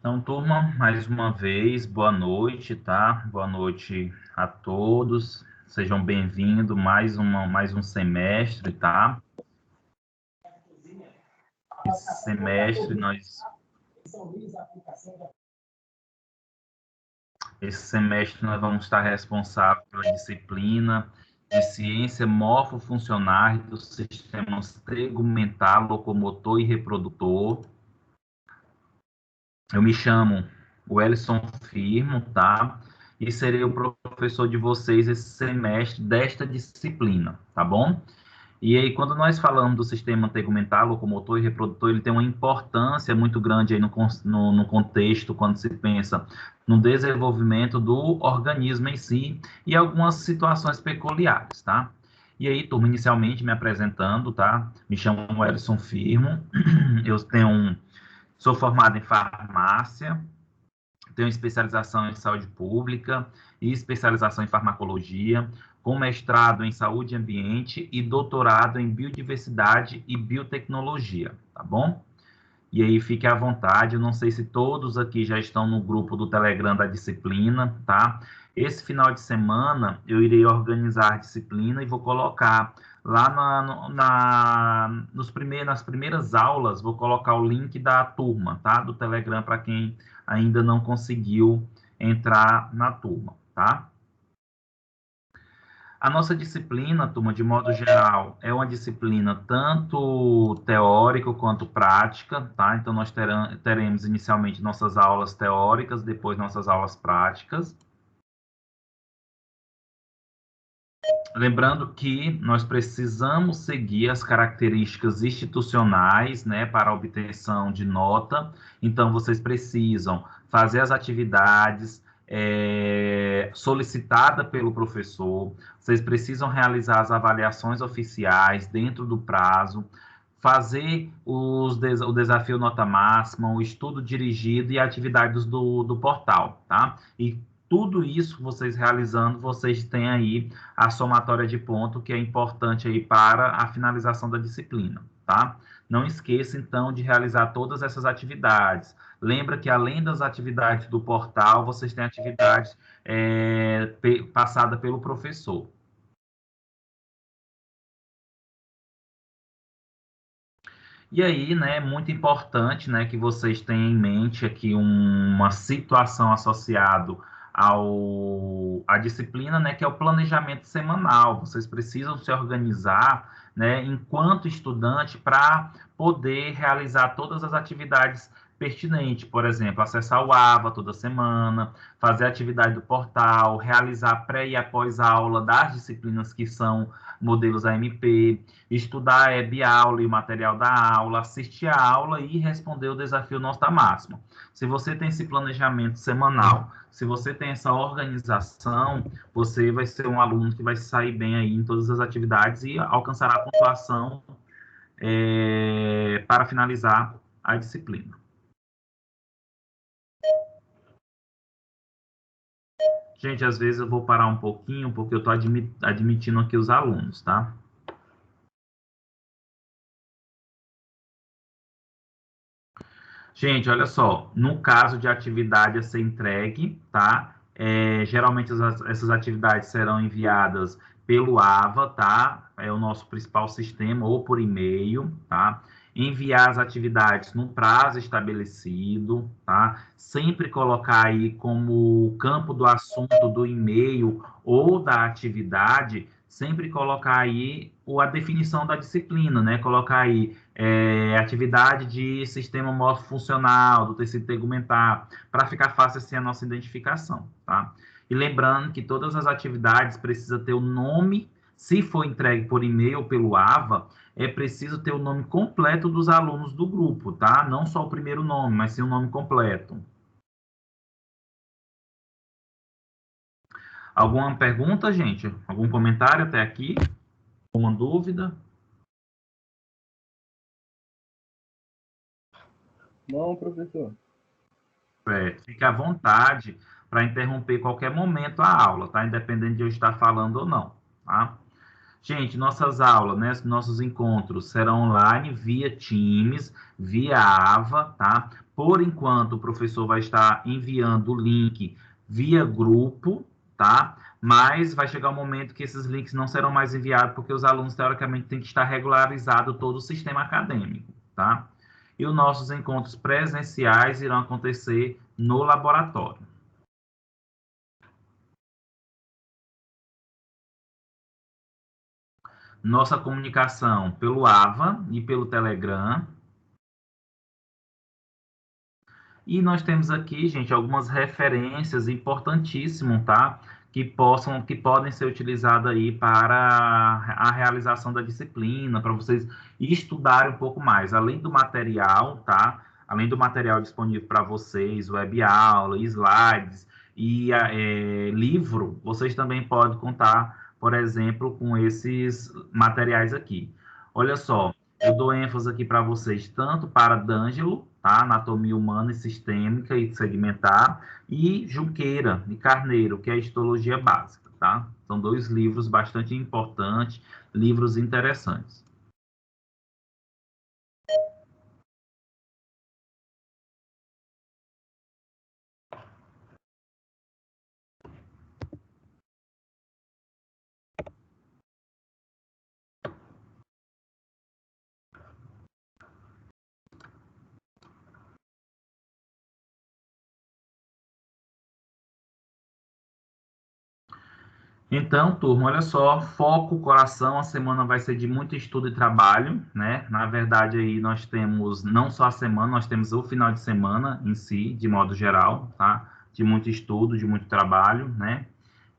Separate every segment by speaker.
Speaker 1: Então, turma, mais uma vez, boa noite, tá? Boa noite a todos. Sejam bem-vindos mais um semestre, tá? Esse semestre nós vamos estar responsável pela disciplina de ciência morfofuncional do sistema tegumentar, locomotor e reprodutor. Eu me chamo Wellison Firmo, tá? E serei o professor de vocês esse semestre desta disciplina, tá bom? E aí, quando nós falamos do sistema tegumentar, locomotor e reprodutor, ele tem uma importância muito grande aí no contexto, quando se pensa no desenvolvimento do organismo em si e algumas situações peculiares, tá? E aí, turma, inicialmente me apresentando, tá? Me chamo Wellison Firmo, sou formado em farmácia, tenho especialização em saúde pública e especialização em farmacologia, com mestrado em saúde e ambiente e doutorado em biodiversidade e biotecnologia, tá bom? E aí fique à vontade, eu não sei se todos aqui já estão no grupo do Telegram da disciplina, tá? Esse final de semana eu irei organizar a disciplina e vou colocar lá nas primeiras aulas, vou colocar o link da turma, tá? Do Telegram para quem ainda não conseguiu entrar na turma, tá? A nossa disciplina, turma, de modo geral, é uma disciplina tanto teórica quanto prática, tá? Então, nós teremos inicialmente nossas aulas teóricas, depois nossas aulas práticas. Lembrando que nós precisamos seguir as características institucionais, né, para a obtenção de nota. Então, vocês precisam fazer as atividades solicitada pelo professor, vocês precisam realizar as avaliações oficiais dentro do prazo, fazer o desafio nota máxima, o estudo dirigido e atividades do portal, tá? E tudo isso vocês realizando, vocês têm aí a somatória de ponto, que é importante aí para a finalização da disciplina, tá? Não esqueça, então, de realizar todas essas atividades. Lembra que, além das atividades do portal, vocês têm atividades passadas pelo professor. E aí, né, muito importante, né, que vocês tenham em mente aqui uma situação associada à disciplina, né, que é o planejamento semanal. Vocês precisam se organizar, né, enquanto estudante, para poder realizar todas as atividades pertinentes. Por exemplo, acessar o AVA toda semana, fazer a atividade do portal, realizar pré e após-aula das disciplinas que são modelos AMP, estudar a aula e o material da aula, assistir a aula e responder o desafio nota máxima. Se você tem esse planejamento semanal, se você tem essa organização, você vai ser um aluno que vai sair bem aí em todas as atividades e alcançará a pontuação para finalizar a disciplina. Gente, às vezes eu vou parar um pouquinho, porque eu estou admitindo aqui os alunos, tá? Gente, olha só, no caso de atividade a ser entregue, tá? Geralmente essas atividades serão enviadas pelo AVA, tá? É o nosso principal sistema, ou por e-mail, tá? Enviar as atividades no prazo estabelecido, tá? Sempre colocar aí como campo do assunto do e-mail ou da atividade, sempre colocar aí a definição da disciplina, né? Colocar aí atividade de sistema morfofuncional, do tecido tegumentar, para ficar fácil assim a nossa identificação, tá? E lembrando que todas as atividades precisam ter o nome, se for entregue por e-mail ou pelo AVA, é preciso ter o nome completo dos alunos do grupo, tá? Não só o primeiro nome, mas sim o nome completo. Alguma pergunta, gente? Algum comentário até aqui? Alguma dúvida?
Speaker 2: Não, professor.
Speaker 1: Fique à vontade para interromper qualquer momento a aula, tá? Independente de eu estar falando ou não, tá? Gente, nossas aulas, né, nossos encontros serão online via Teams, via AVA, tá? Por enquanto, o professor vai estar enviando o link via grupo, tá? Mas vai chegar um momento que esses links não serão mais enviados, porque os alunos, teoricamente, têm que estar regularizado todo o sistema acadêmico, tá? E os nossos encontros presenciais irão acontecer no laboratório. Nossa comunicação pelo AVA e pelo Telegram. E nós temos aqui, gente, algumas referências importantíssimas, tá? Que podem ser utilizadas aí para a realização da disciplina, para vocês estudarem um pouco mais. Além do material, tá? Além do material disponível para vocês, web aula, slides e livro, vocês também podem contar, por exemplo, com esses materiais aqui. Olha só, eu dou ênfase aqui para vocês, tanto para D'Angelo, tá? Anatomia humana e sistêmica e segmentar, e Junqueira e Carneiro, que é a histologia básica, tá? São dois livros bastante importantes, livros interessantes. Então, turma, olha só, foco, coração, a semana vai ser de muito estudo e trabalho, né? Na verdade, aí nós temos não só a semana, nós temos o final de semana em si, de modo geral, tá? De muito estudo, de muito trabalho, né?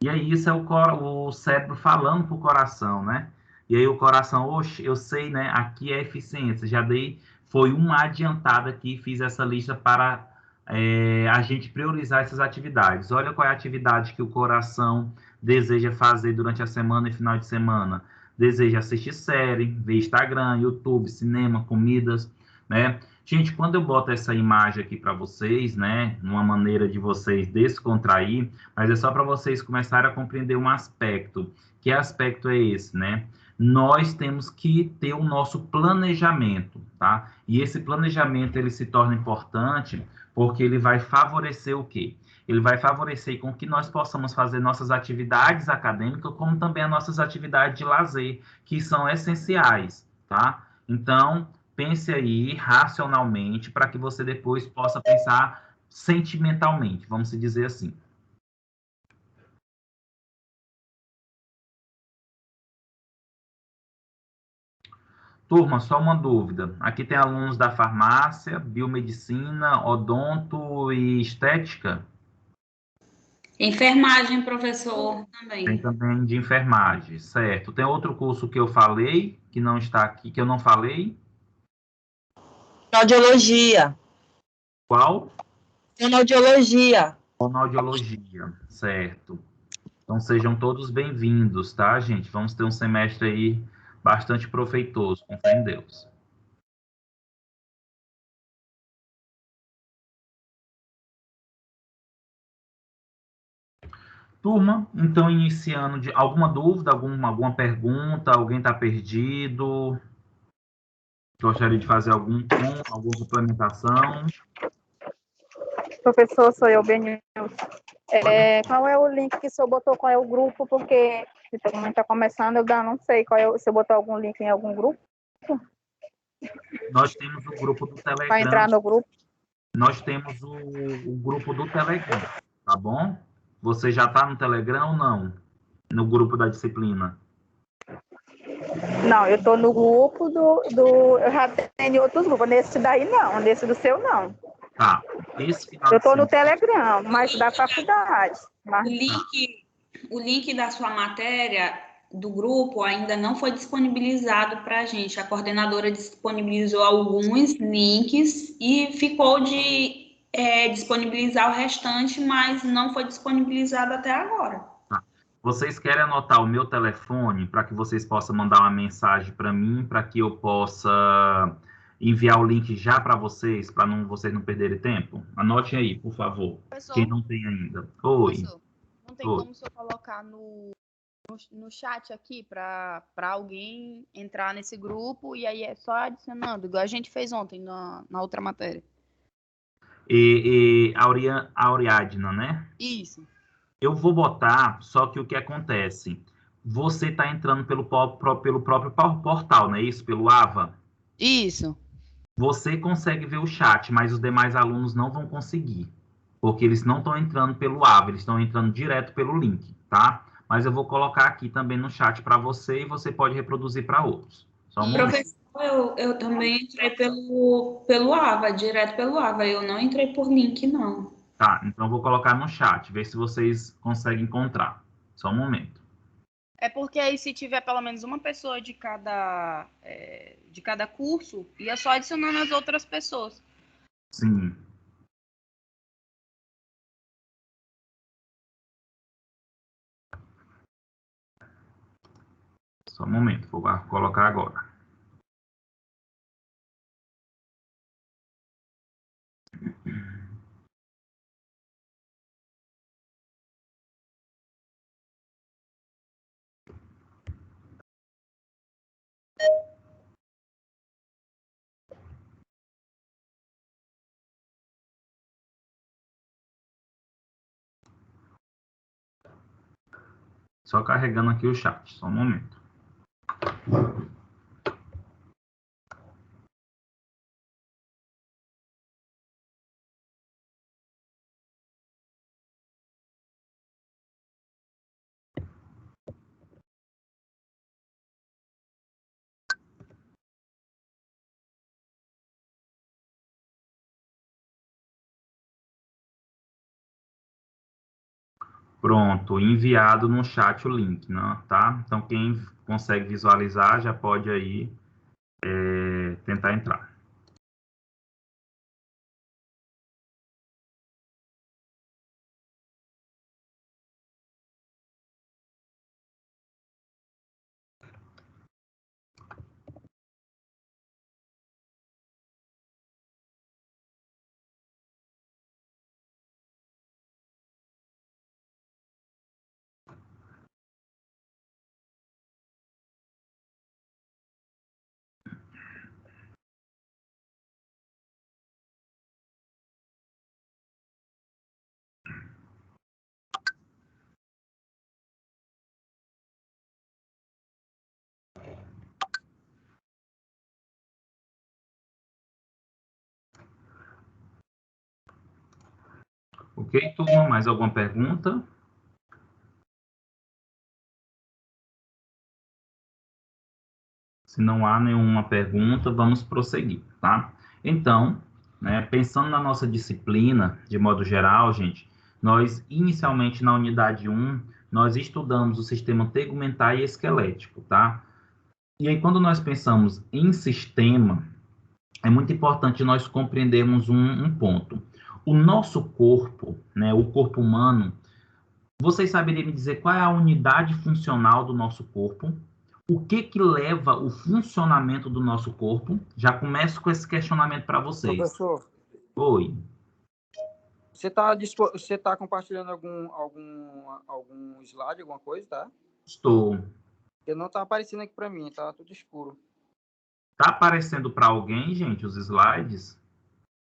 Speaker 1: E aí isso é o cérebro falando para o coração, né? E aí o coração, oxe, eu sei, né? Aqui é eficiência, já dei, foi uma adiantada aqui, fiz essa lista para a gente priorizar essas atividades. Olha qual é a atividade que o coração deseja fazer durante a semana e final de semana. Deseja assistir série, ver Instagram, YouTube, cinema, comidas, né? Gente, quando eu boto essa imagem aqui para vocês, né, uma maneira de vocês descontrair, mas é só para vocês começarem a compreender um aspecto. Que aspecto é esse, né? Nós temos que ter o nosso planejamento, tá? E esse planejamento ele se torna importante porque ele vai favorecer o quê? Ele vai favorecer com que nós possamos fazer nossas atividades acadêmicas, como também as nossas atividades de lazer, que são essenciais, tá? Então, pense aí racionalmente para que você depois possa pensar sentimentalmente, vamos dizer assim. Turma, só uma dúvida. Aqui tem alunos da farmácia, biomedicina, odonto e estética?
Speaker 3: Enfermagem, professor,
Speaker 1: Tem
Speaker 3: também.
Speaker 1: também de enfermagem, certo. Tem outro curso que eu falei, que não está aqui, que eu não falei?
Speaker 4: Fonoaudiologia.
Speaker 1: Qual?
Speaker 4: Fonoaudiologia.
Speaker 1: Fonoaudiologia, certo. Então sejam todos bem-vindos, tá, gente? Vamos ter um semestre aí bastante proveitoso, com fé em Deus. Turma, então iniciando de alguma dúvida, alguma pergunta, alguém está perdido? Gostaria de fazer alguma complementação?
Speaker 5: Professor, sou eu, Benilson. Qual é o link que o senhor botou? Qual é o grupo? Porque como está começando, eu não sei qual é. O senhor botou algum link em algum grupo?
Speaker 1: Nós temos o grupo do Telegram.
Speaker 5: Para entrar no grupo?
Speaker 1: Nós temos o grupo do Telegram, tá bom? Você já está no Telegram ou não? No grupo da disciplina?
Speaker 5: Não, eu estou no grupo eu já tenho outros grupos. Nesse daí não, nesse do seu não.
Speaker 1: Tá.
Speaker 5: Eu estou no Telegram, mas da faculdade. Mas...
Speaker 3: O link da sua matéria do grupo ainda não foi disponibilizado para a gente. A coordenadora disponibilizou alguns links e ficou de disponibilizar o restante, mas não foi disponibilizado até agora.
Speaker 1: Tá. Vocês querem anotar o meu telefone para que vocês possam mandar uma mensagem para mim, para que eu possa enviar o link já para vocês, para vocês não perderem tempo? Anotem aí, por favor.
Speaker 6: Professor,
Speaker 1: quem não tem ainda. Oi.
Speaker 6: Professor, não tem
Speaker 1: Oi.
Speaker 6: como o senhor colocar no chat aqui para alguém entrar nesse grupo e aí é só adicionando, igual a gente fez ontem na outra matéria.
Speaker 1: Ariadna, né?
Speaker 6: Isso.
Speaker 1: Eu vou botar, só que o que acontece? Você está entrando pelo próprio portal, não é isso? Pelo AVA.
Speaker 6: Isso.
Speaker 1: Você consegue ver o chat, mas os demais alunos não vão conseguir, porque eles não estão entrando pelo AVA, eles estão entrando direto pelo link, tá? Mas eu vou colocar aqui também no chat para você e você pode reproduzir para outros. Só um momento.
Speaker 3: Professor, eu também entrei pelo AVA, direto pelo AVA. Eu não entrei por link, não.
Speaker 1: Tá, então eu vou colocar no chat, ver se vocês conseguem encontrar. Só um momento.
Speaker 6: É porque aí se tiver pelo menos uma pessoa de cada curso, ia só adicionando as outras pessoas.
Speaker 1: Sim. Só um momento, vou colocar agora. Só carregando aqui o chat, só um momento. Pronto, enviado no chat o link, né, tá? Então, quem consegue visualizar já pode aí tentar entrar. Ok, turma? Mais alguma pergunta? Se não há nenhuma pergunta, vamos prosseguir, tá? Então, né, pensando na nossa disciplina, de modo geral, gente, nós, inicialmente, na unidade 1, nós estudamos o sistema tegumentar e esquelético, tá? E aí, quando nós pensamos em sistema, é muito importante nós compreendermos um ponto. O nosso corpo, né, o corpo humano, vocês saberiam me dizer qual é a unidade funcional do nosso corpo? O que leva o funcionamento do nosso corpo? Já começo com esse questionamento para vocês.
Speaker 7: Professor,
Speaker 1: Oi.
Speaker 7: você tá compartilhando algum slide, alguma coisa, tá?
Speaker 1: Estou.
Speaker 7: Porque não tá aparecendo aqui para mim, tá tudo escuro.
Speaker 1: Tá aparecendo para alguém, gente, os slides?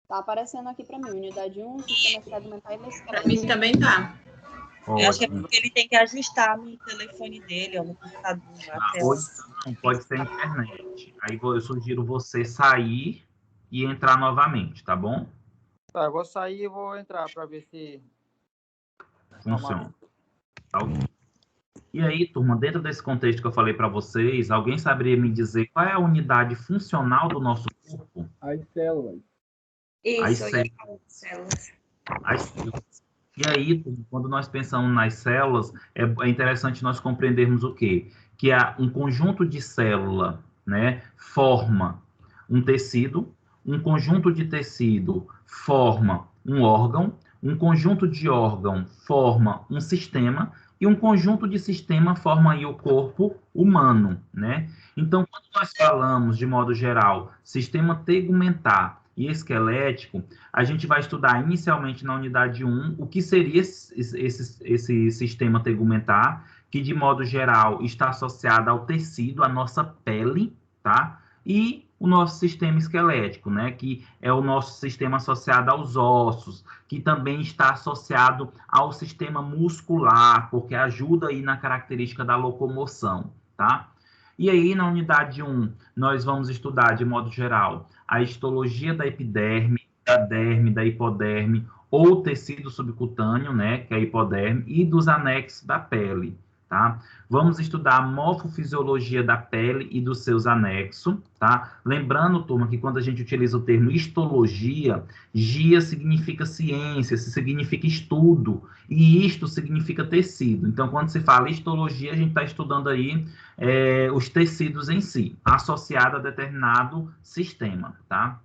Speaker 6: Tá aparecendo aqui para mim, unidade 1, sistema segmentar e esquelético.
Speaker 4: Para mim também tá. Eu acho que é
Speaker 1: Ótimo.
Speaker 4: porque ele tem que ajustar no telefone dele, ou no computador. Na tela.
Speaker 1: Ou então, pode ser a internet. Aí eu sugiro você sair e entrar novamente, tá bom?
Speaker 7: Tá, eu vou sair e vou entrar para ver se
Speaker 1: Funciona. Tá ok. E aí, turma, dentro desse contexto que eu falei para vocês, alguém saberia me dizer qual é a unidade funcional do nosso corpo?
Speaker 2: As células.
Speaker 3: Isso,
Speaker 1: As
Speaker 3: eu ia falar de células.
Speaker 1: As células. E aí, quando nós pensamos nas células, é interessante nós compreendermos o quê? Que um conjunto de célula, né, forma um tecido, um conjunto de tecido forma um órgão, um conjunto de órgão forma um sistema, e um conjunto de sistema forma aí o corpo humano, né? Então, quando nós falamos, de modo geral, sistema tegumentar e esquelético, a gente vai estudar inicialmente na unidade 1 o que seria esse sistema tegumentar, que de modo geral está associado ao tecido, à nossa pele, tá? E o nosso sistema esquelético, né, que é o nosso sistema associado aos ossos, que também está associado ao sistema muscular, porque ajuda aí na característica da locomoção, tá? E aí, na unidade 1, nós vamos estudar, de modo geral, a histologia da epiderme, da derme, da hipoderme, ou tecido subcutâneo, né, que é a hipoderme, e dos anexos da pele, tá? Vamos estudar a morfofisiologia da pele e dos seus anexos, tá? Lembrando, turma, que quando a gente utiliza o termo histologia, gia significa ciência, significa estudo, e isto significa tecido. Então, quando se fala histologia, a gente está estudando aí os tecidos em si, associado a determinado sistema, tá?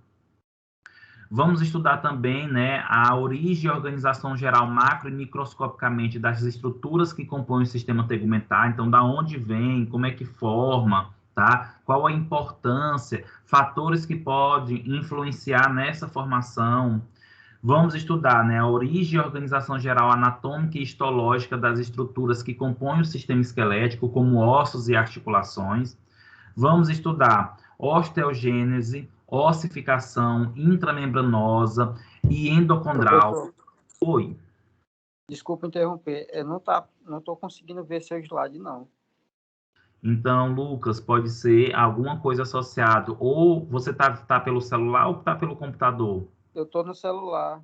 Speaker 1: Vamos estudar também, né, a origem e organização geral macro e microscopicamente das estruturas que compõem o sistema tegumentar. Então, da onde vem, como é que forma, tá? Qual a importância, fatores que podem influenciar nessa formação. Vamos estudar, né, a origem e organização geral anatômica e histológica das estruturas que compõem o sistema esquelético, como ossos e articulações. Vamos estudar osteogênese, ossificação intramembranosa e endocondral.
Speaker 7: Professor,
Speaker 1: Oi.
Speaker 7: desculpa interromper. Eu não tô conseguindo ver seu slide, não.
Speaker 1: Então, Lucas, pode ser alguma coisa associada. Ou você tá pelo celular ou tá pelo computador?
Speaker 7: Eu tô no celular.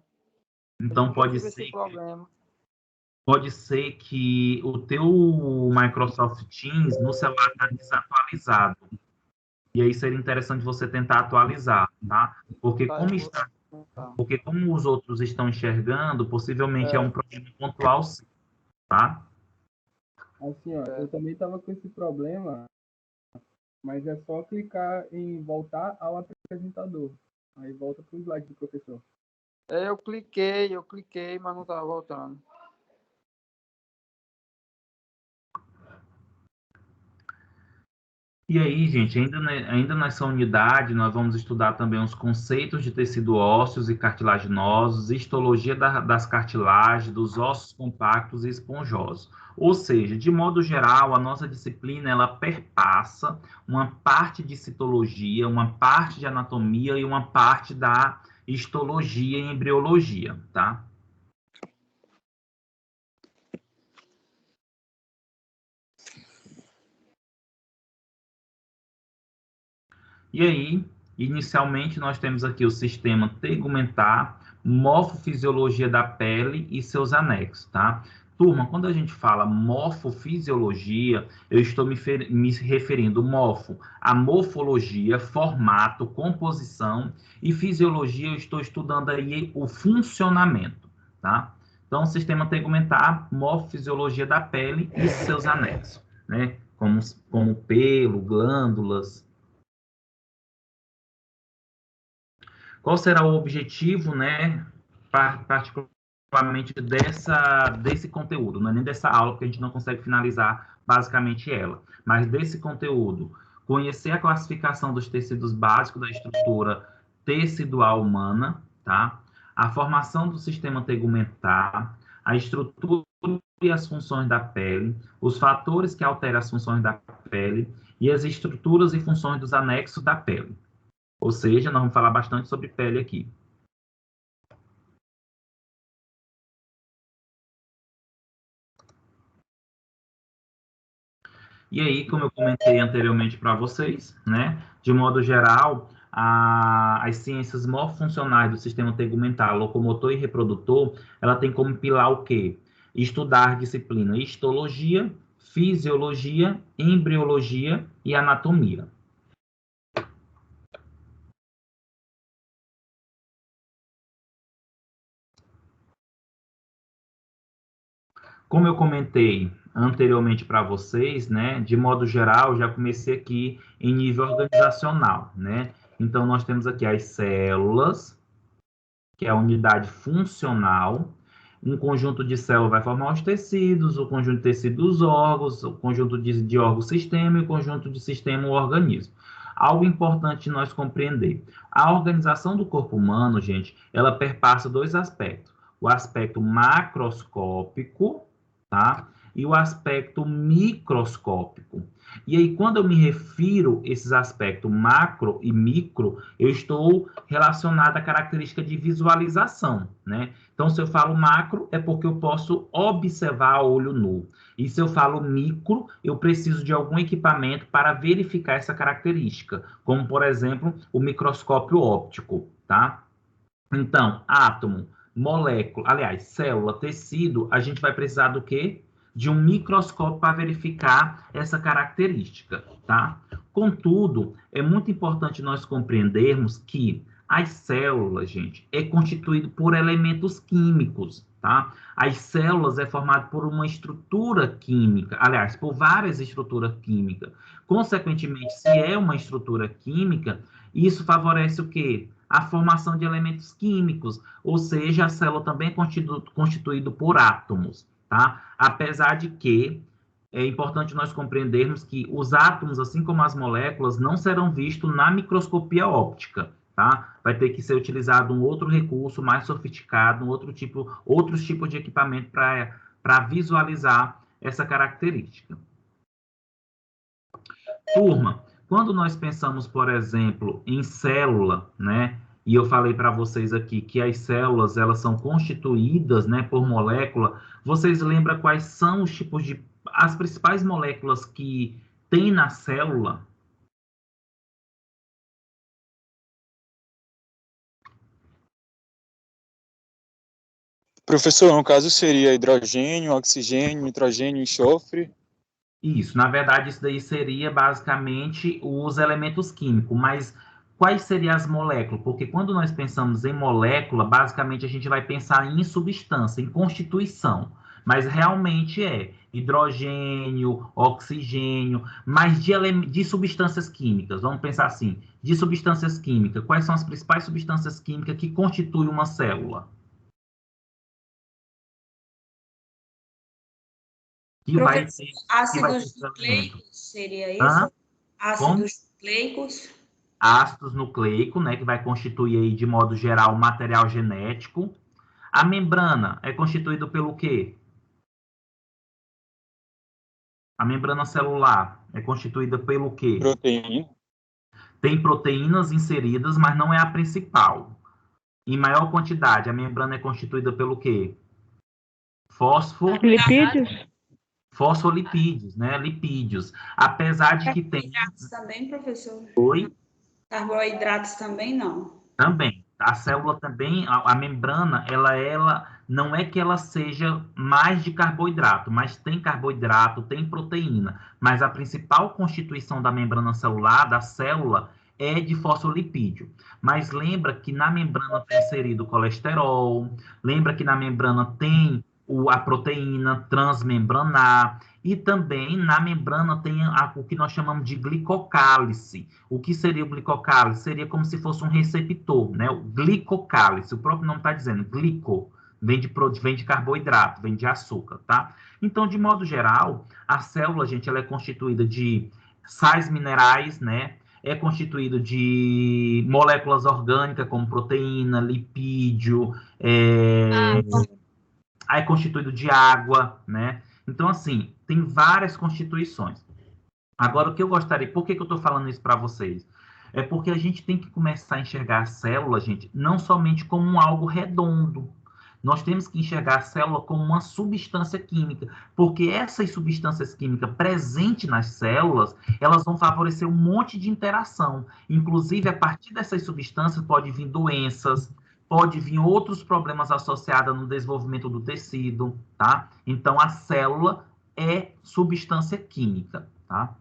Speaker 1: Então,
Speaker 7: Eu
Speaker 1: pode
Speaker 7: tive esse
Speaker 1: ser,
Speaker 7: problema.
Speaker 1: pode ser que o teu Microsoft Teams no celular está desatualizado. E aí seria interessante você tentar atualizar, tá? Porque
Speaker 7: Tá,
Speaker 1: como
Speaker 7: eu
Speaker 1: está
Speaker 7: vou... tá.
Speaker 1: Porque como os outros estão enxergando, possivelmente é um problema pontual, sim, tá?
Speaker 2: Assim, ó, eu também tava com esse problema, mas é só clicar em voltar ao apresentador. Aí volta pro slide do professor.
Speaker 7: Eu cliquei, mas não tava voltando.
Speaker 1: E aí, gente, ainda nessa unidade, nós vamos estudar também os conceitos de tecido ósseos e cartilaginosos, histologia das cartilagens, dos ossos compactos e esponjosos. Ou seja, de modo geral, a nossa disciplina, ela perpassa uma parte de citologia, uma parte de anatomia e uma parte da histologia e embriologia, tá? E aí, inicialmente, nós temos aqui o sistema tegumentar, morfofisiologia da pele e seus anexos, tá? Turma, quando a gente fala morfofisiologia, eu estou me referindo morfo a morfologia, formato, composição, e fisiologia eu estou estudando aí o funcionamento, tá? Então, sistema tegumentar, morfofisiologia da pele e seus anexos, né? Como pelo, glândulas. Qual será o objetivo, né, particularmente desse conteúdo? Não é nem dessa aula, porque a gente não consegue finalizar basicamente ela, mas desse conteúdo. Conhecer a classificação dos tecidos básicos da estrutura tecidual humana, tá? A formação do sistema tegumentar, a estrutura e as funções da pele, os fatores que alteram as funções da pele e as estruturas e funções dos anexos da pele. Ou seja, nós vamos falar bastante sobre pele aqui. E aí, como eu comentei anteriormente para vocês, né, de modo geral, as ciências morfofuncionais do sistema tegumentar, locomotor e reprodutor, ela tem como pilar o quê? Estudar disciplina histologia, fisiologia, embriologia e anatomia. Como eu comentei anteriormente para vocês, né, de modo geral, já comecei aqui em nível organizacional, né? Então, nós temos aqui as células, que é a unidade funcional. Um conjunto de células vai formar os tecidos, o conjunto de tecidos, os órgãos, o conjunto de órgão-sistema e o conjunto de sistema, o organismo. Algo importante nós compreender. A organização do corpo humano, gente, ela perpassa dois aspectos. O aspecto macroscópico, tá? e o aspecto microscópico. E aí, quando eu me refiro a esses aspectos macro e micro, eu estou relacionado à característica de visualização, né? Então, se eu falo macro, é porque eu posso observar a olho nu. E se eu falo micro, eu preciso de algum equipamento para verificar essa característica, como, por exemplo, o microscópio óptico, tá? Então, átomo, molécula, aliás, célula, tecido, a gente vai precisar do quê? De um microscópio para verificar essa característica, tá? Contudo, é muito importante nós compreendermos que as células, gente, é constituído por elementos químicos, tá? As células é formado por uma estrutura química, aliás, por várias estruturas químicas. Consequentemente, se é uma estrutura química, isso favorece o quê? A formação de elementos químicos, ou seja, a célula também é constituída por átomos, tá? Apesar de que é importante nós compreendermos que os átomos, assim como as moléculas, não serão vistos na microscopia óptica, tá? Vai ter que ser utilizado um outro recurso mais sofisticado, outros tipos de equipamento para visualizar essa característica. Turma, quando nós pensamos, por exemplo, em célula, né? E eu falei para vocês aqui que as células, elas são constituídas, né, por molécula. Vocês lembram quais são os tipos de... as principais moléculas que tem na célula?
Speaker 8: Professor, no caso seria hidrogênio, oxigênio, nitrogênio, enxofre.
Speaker 1: Isso, na verdade, isso daí seria basicamente os elementos químicos, mas quais seriam as moléculas? Porque quando nós pensamos em molécula, basicamente a gente vai pensar em substância, em constituição, mas realmente é hidrogênio, oxigênio, mas de substâncias químicas, vamos pensar assim, de substâncias químicas, quais são as principais substâncias químicas que constituem uma célula? Que vai ter,
Speaker 3: Ácidos nucleicos, seria isso?
Speaker 1: Hã?
Speaker 3: Ácidos nucleicos.
Speaker 1: Ácidos nucleicos, né, que vai constituir aí, de modo geral, material genético. A membrana é constituída pelo quê? A membrana celular é constituída pelo quê?
Speaker 8: Proteína.
Speaker 1: Tem proteínas inseridas, mas não é a principal. Em maior quantidade, a membrana é constituída pelo quê?
Speaker 5: Lipídios?
Speaker 1: Fosfolipídios, né? Lipídios. Apesar de que tem...
Speaker 3: Carboidratos também, professor?
Speaker 1: Oi?
Speaker 3: Carboidratos também não.
Speaker 1: Também. A célula também, a membrana, ela não é que ela seja mais de carboidrato, mas tem carboidrato, tem proteína. Mas a principal constituição da membrana celular, da célula, é de fosfolipídio. Mas lembra que na membrana tem inserido colesterol, lembra que na membrana tem a proteína transmembranar, e também na membrana tem o que nós chamamos de glicocálice. O que seria o glicocálice? Seria como se fosse um receptor, né? O glicocálice, o próprio nome está dizendo, glico, vem de carboidrato, vem de açúcar, tá? Então, de modo geral, a célula, gente, ela é constituída de sais minerais, né? É constituído de moléculas orgânicas, como proteína, lipídio, é constituído de água, né? Então, assim, tem várias constituições. Agora, o que eu gostaria... Por que eu estou falando isso para vocês? É porque a gente tem que começar a enxergar a célula, gente, não somente como algo redondo. Nós temos que enxergar a célula como uma substância química, porque essas substâncias químicas presentes nas células, elas vão favorecer um monte de interação. Inclusive, a partir dessas substâncias pode vir doenças, pode vir outros problemas associados no desenvolvimento do tecido, tá? Então, a célula é substância química, tá?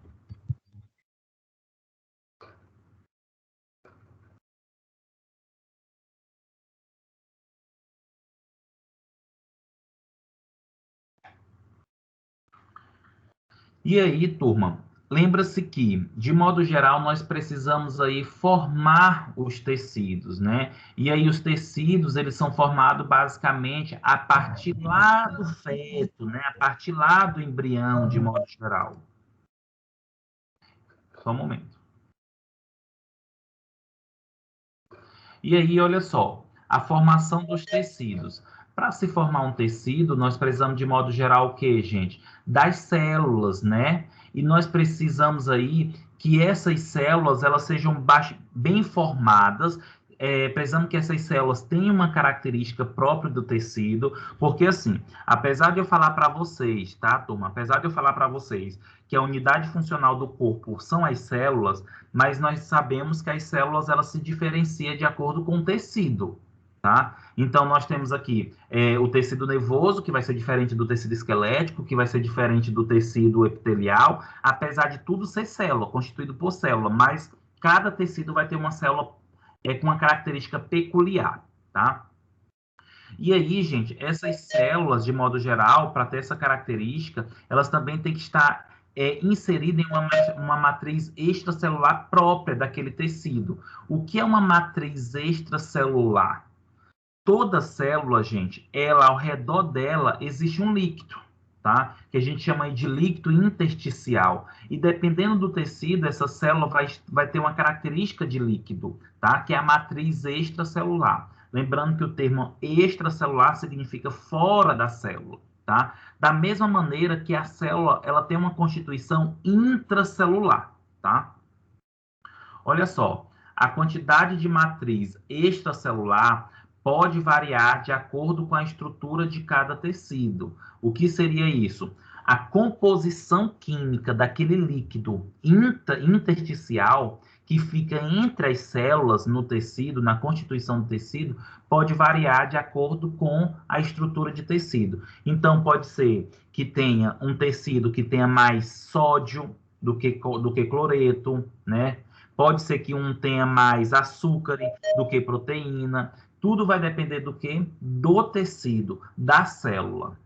Speaker 1: E aí, turma, lembra-se que, de modo geral, nós precisamos aí formar os tecidos, né? E aí os tecidos, eles são formados basicamente a partir lá do feto, né? A partir lá do embrião, de modo geral. Só um momento. E aí, olha só, a formação dos tecidos. Para se formar um tecido, nós precisamos, de modo geral, o quê, gente? Das células, né? E nós precisamos aí que essas células, elas sejam bem formadas, precisamos que essas células tenham uma característica própria do tecido, porque assim, apesar de eu falar para vocês, tá, turma? Apesar de eu falar para vocês que a unidade funcional do corpo são as células, mas nós sabemos que as células, elas se diferenciam de acordo com o tecido, tá? Então, nós temos aqui o tecido nervoso, que vai ser diferente do tecido esquelético, que vai ser diferente do tecido epitelial, apesar de tudo ser célula, constituído por célula, mas cada tecido vai ter uma célula com uma característica peculiar, tá? E aí, gente, essas células, de modo geral, para ter essa característica, elas também têm que estar inseridas em uma matriz extracelular própria daquele tecido. O que é uma matriz extracelular? Toda célula, gente, ela, ao redor dela, existe um líquido, tá? Que a gente chama de líquido intersticial. E dependendo do tecido, essa célula vai ter uma característica de líquido, tá? Que é a matriz extracelular. Lembrando que o termo extracelular significa fora da célula, tá? Da mesma maneira que a célula, ela tem uma constituição intracelular, tá? Olha só, a quantidade de matriz extracelular pode variar de acordo com a estrutura de cada tecido. O que seria isso? A composição química daquele líquido intersticial que fica entre as células no tecido, na constituição do tecido, pode variar de acordo com a estrutura de tecido. Então, pode ser que tenha um tecido que tenha mais sódio do que cloreto, né? Pode ser que um tenha mais açúcar do que proteína. Tudo vai depender do quê? Do tecido, da célula.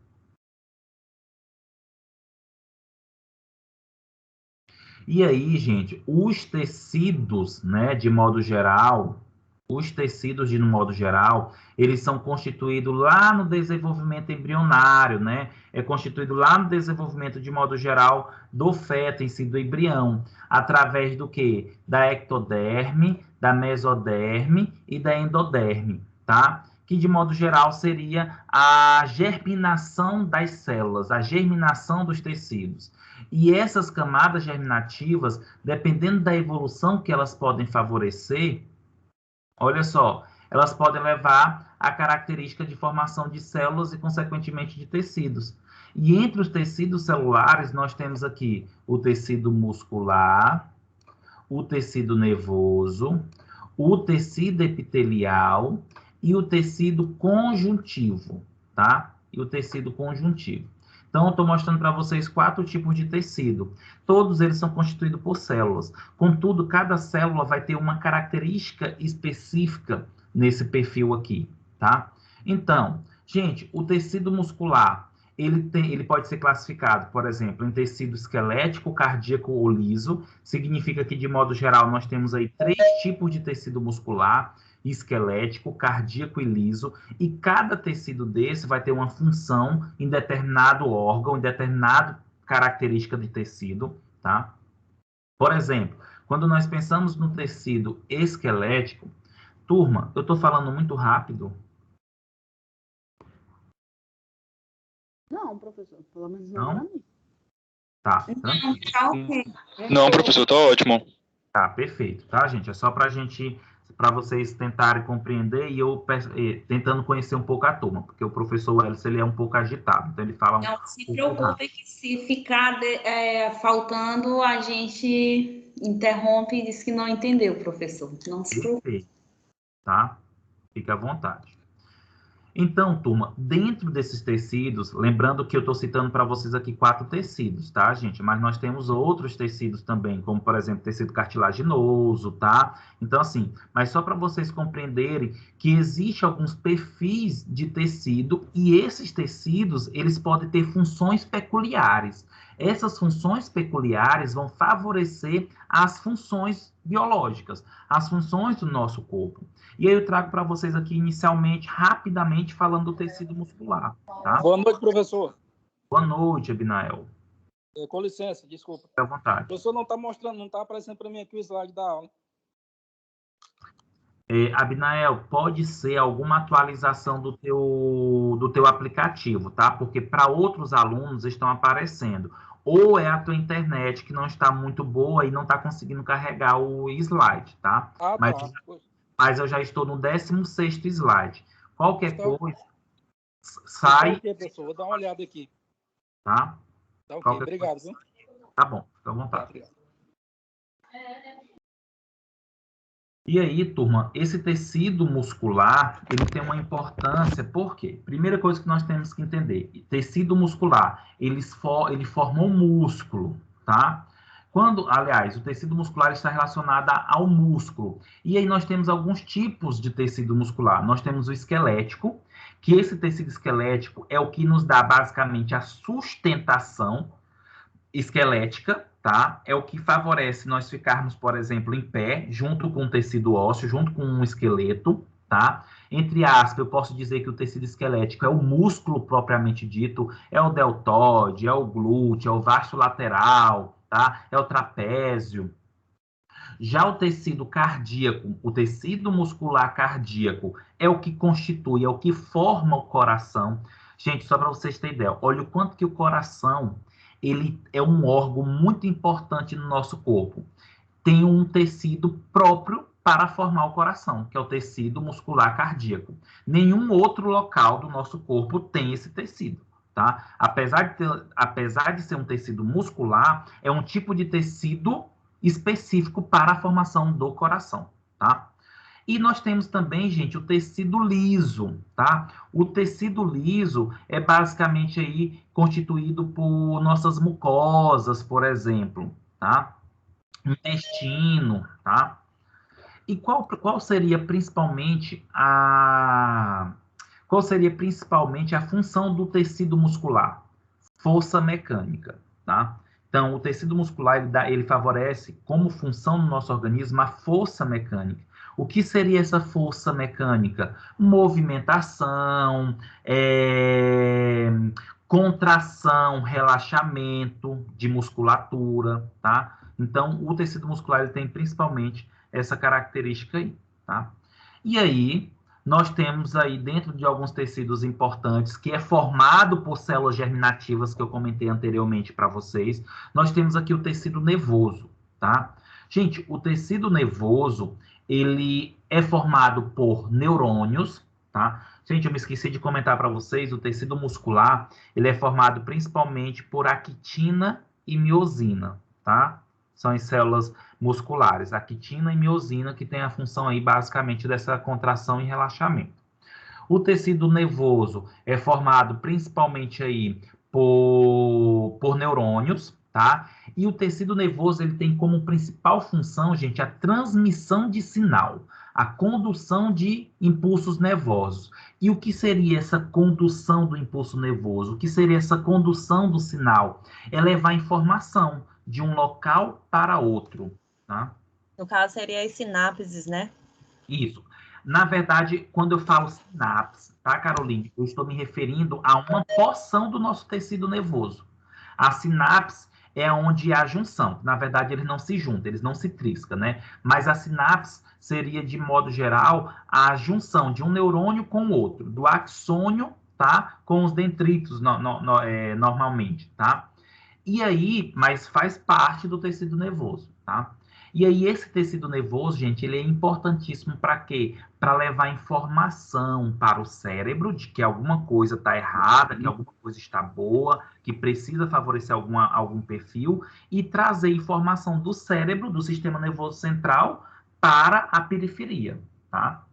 Speaker 1: E aí, gente, os tecidos, né, de modo geral, eles são constituídos lá no desenvolvimento embrionário, né? É constituído lá no desenvolvimento, de modo geral, do feto em si, do embrião, através do quê? Da ectoderme, da mesoderme e da endoderme, tá? Que, de modo geral, seria a germinação das células, a germinação dos tecidos. E essas camadas germinativas, dependendo da evolução que elas podem favorecer, olha só, elas podem levar à característica de formação de células e, consequentemente, de tecidos. E entre os tecidos celulares, nós temos aqui o tecido muscular, o tecido nervoso, o tecido epitelial e o tecido conjuntivo, tá? E o tecido conjuntivo. Então, eu estou mostrando para vocês 4 tipos de tecido. Todos eles são constituídos por células. Contudo, cada célula vai ter uma característica específica nesse perfil aqui, tá? Então, gente, o tecido muscular, ele pode ser classificado, por exemplo, em tecido esquelético, cardíaco ou liso. Significa que, de modo geral, nós temos aí 3 tipos de tecido muscular: esquelético, cardíaco e liso, e cada tecido desse vai ter uma função em determinado órgão, em determinada característica de tecido, tá? Por exemplo, quando nós pensamos no tecido esquelético, turma, eu estou falando muito rápido?
Speaker 6: Não, professor, pelo menos não para mim.
Speaker 1: Tá.
Speaker 8: Não, professor, tá ótimo.
Speaker 1: Tá, perfeito, tá, gente? É só para vocês tentarem compreender e eu tentando conhecer um pouco a turma, porque o professor Wellington, ele é um pouco agitado, então ele fala
Speaker 3: Não se preocupe que se ficar faltando, a gente interrompe e diz que não entendeu, professor. Não se preocupe.
Speaker 1: Perfeito, tá? Fica à vontade. Então, turma, dentro desses tecidos, lembrando que eu estou citando para vocês aqui 4 tecidos, tá, gente? Mas nós temos outros tecidos também, como, por exemplo, tecido cartilaginoso, tá? Então, assim, mas só para vocês compreenderem que existem alguns perfis de tecido e esses tecidos, eles podem ter funções peculiares. Essas funções peculiares vão favorecer as funções biológicas, as funções do nosso corpo. E aí eu trago para vocês aqui, inicialmente, rapidamente, falando do tecido muscular. Tá?
Speaker 9: Boa noite, professor.
Speaker 1: Boa noite, Abinael.
Speaker 9: Com licença, desculpa.
Speaker 1: Fique à vontade.
Speaker 9: O professor não está mostrando, não está aparecendo para mim aqui o slide da aula.
Speaker 1: Abinael, pode ser alguma atualização do teu aplicativo, tá? Porque para outros alunos estão aparecendo. Ou é a tua internet que não está muito boa e não está conseguindo carregar o slide, tá?
Speaker 9: Ah,
Speaker 1: Mas,
Speaker 9: tá.
Speaker 1: mas eu já estou no 16º slide. Qualquer
Speaker 9: Está,
Speaker 1: coisa,
Speaker 9: está
Speaker 1: sai,
Speaker 9: ok, professor. Vou dar uma olhada aqui.
Speaker 1: tá?
Speaker 9: Tá ok,
Speaker 1: Qualquer
Speaker 9: obrigado.
Speaker 1: coisa.
Speaker 9: Viu?
Speaker 1: Tá bom, fica à
Speaker 9: Tá,
Speaker 1: vontade.
Speaker 9: obrigado.
Speaker 1: E aí, turma, esse tecido muscular, ele tem uma importância, por quê? Primeira coisa que nós temos que entender, tecido muscular, ele forma um músculo, tá? Aliás, o tecido muscular está relacionado ao músculo. E aí nós temos alguns tipos de tecido muscular. Nós temos o esquelético, que esse tecido esquelético é o que nos dá basicamente a sustentação esquelética, tá? É o que favorece nós ficarmos, por exemplo, em pé, junto com o tecido ósseo, junto com um esqueleto, tá? Entre aspas, eu posso dizer que o tecido esquelético é o músculo propriamente dito, é o deltoide, é o glúteo, é o vasto lateral, tá? É o trapézio. Já o tecido cardíaco, o tecido muscular cardíaco, é o que constitui, é o que forma o coração. Gente, só para vocês terem ideia, olha o quanto que o coração, ele é um órgão muito importante no nosso corpo. Tem um tecido próprio para formar o coração, que é o tecido muscular cardíaco. Nenhum outro local do nosso corpo tem esse tecido, tá? Apesar de ser um tecido muscular, é um tipo de tecido específico para a formação do coração, tá? E nós temos também, gente, o tecido liso, tá? O tecido liso é basicamente aí constituído por nossas mucosas, por exemplo, tá? Intestino, tá? E qual seria principalmente a função do tecido muscular? Força mecânica, tá? Então, o tecido muscular ele favorece como função no nosso organismo a força mecânica. O que seria essa força mecânica? Movimentação, contração, relaxamento de musculatura, tá? Então, o tecido muscular ele tem principalmente essa característica aí, tá? E aí, nós temos aí dentro de alguns tecidos importantes, que é formado por células germinativas, que eu comentei anteriormente para vocês, nós temos aqui o tecido nervoso, tá? Gente, o tecido nervoso, ele é formado por neurônios, tá? Gente, eu me esqueci de comentar para vocês, o tecido muscular, ele é formado principalmente por actina e miosina, tá? São as células musculares, actina e miosina, que tem a função aí basicamente dessa contração e relaxamento. O tecido nervoso é formado principalmente aí por neurônios, tá? E o tecido nervoso ele tem como principal função, gente, a transmissão de sinal, a condução de impulsos nervosos. E o que seria essa condução do impulso nervoso? O que seria essa condução do sinal? É levar informação de um local para outro, tá?
Speaker 4: No caso, seria as sinapses, né?
Speaker 1: Isso. Na verdade, quando eu falo sinapse, tá, Caroline? Eu estou me referindo a uma porção do nosso tecido nervoso. A sinapse é onde há a junção. Na verdade, eles não se juntam, eles não se triscam, né? Mas a sinapse seria, de modo geral, a junção de um neurônio com o outro, do axônio, tá? Com os dendritos, normalmente, tá? E aí, mas faz parte do tecido nervoso, tá? E aí, esse tecido nervoso, gente, ele é importantíssimo para quê? Para levar informação para o cérebro de que alguma coisa está errada, que alguma coisa está boa, que precisa favorecer algum perfil, e trazer informação do cérebro, do sistema nervoso central, para a periferia, tá?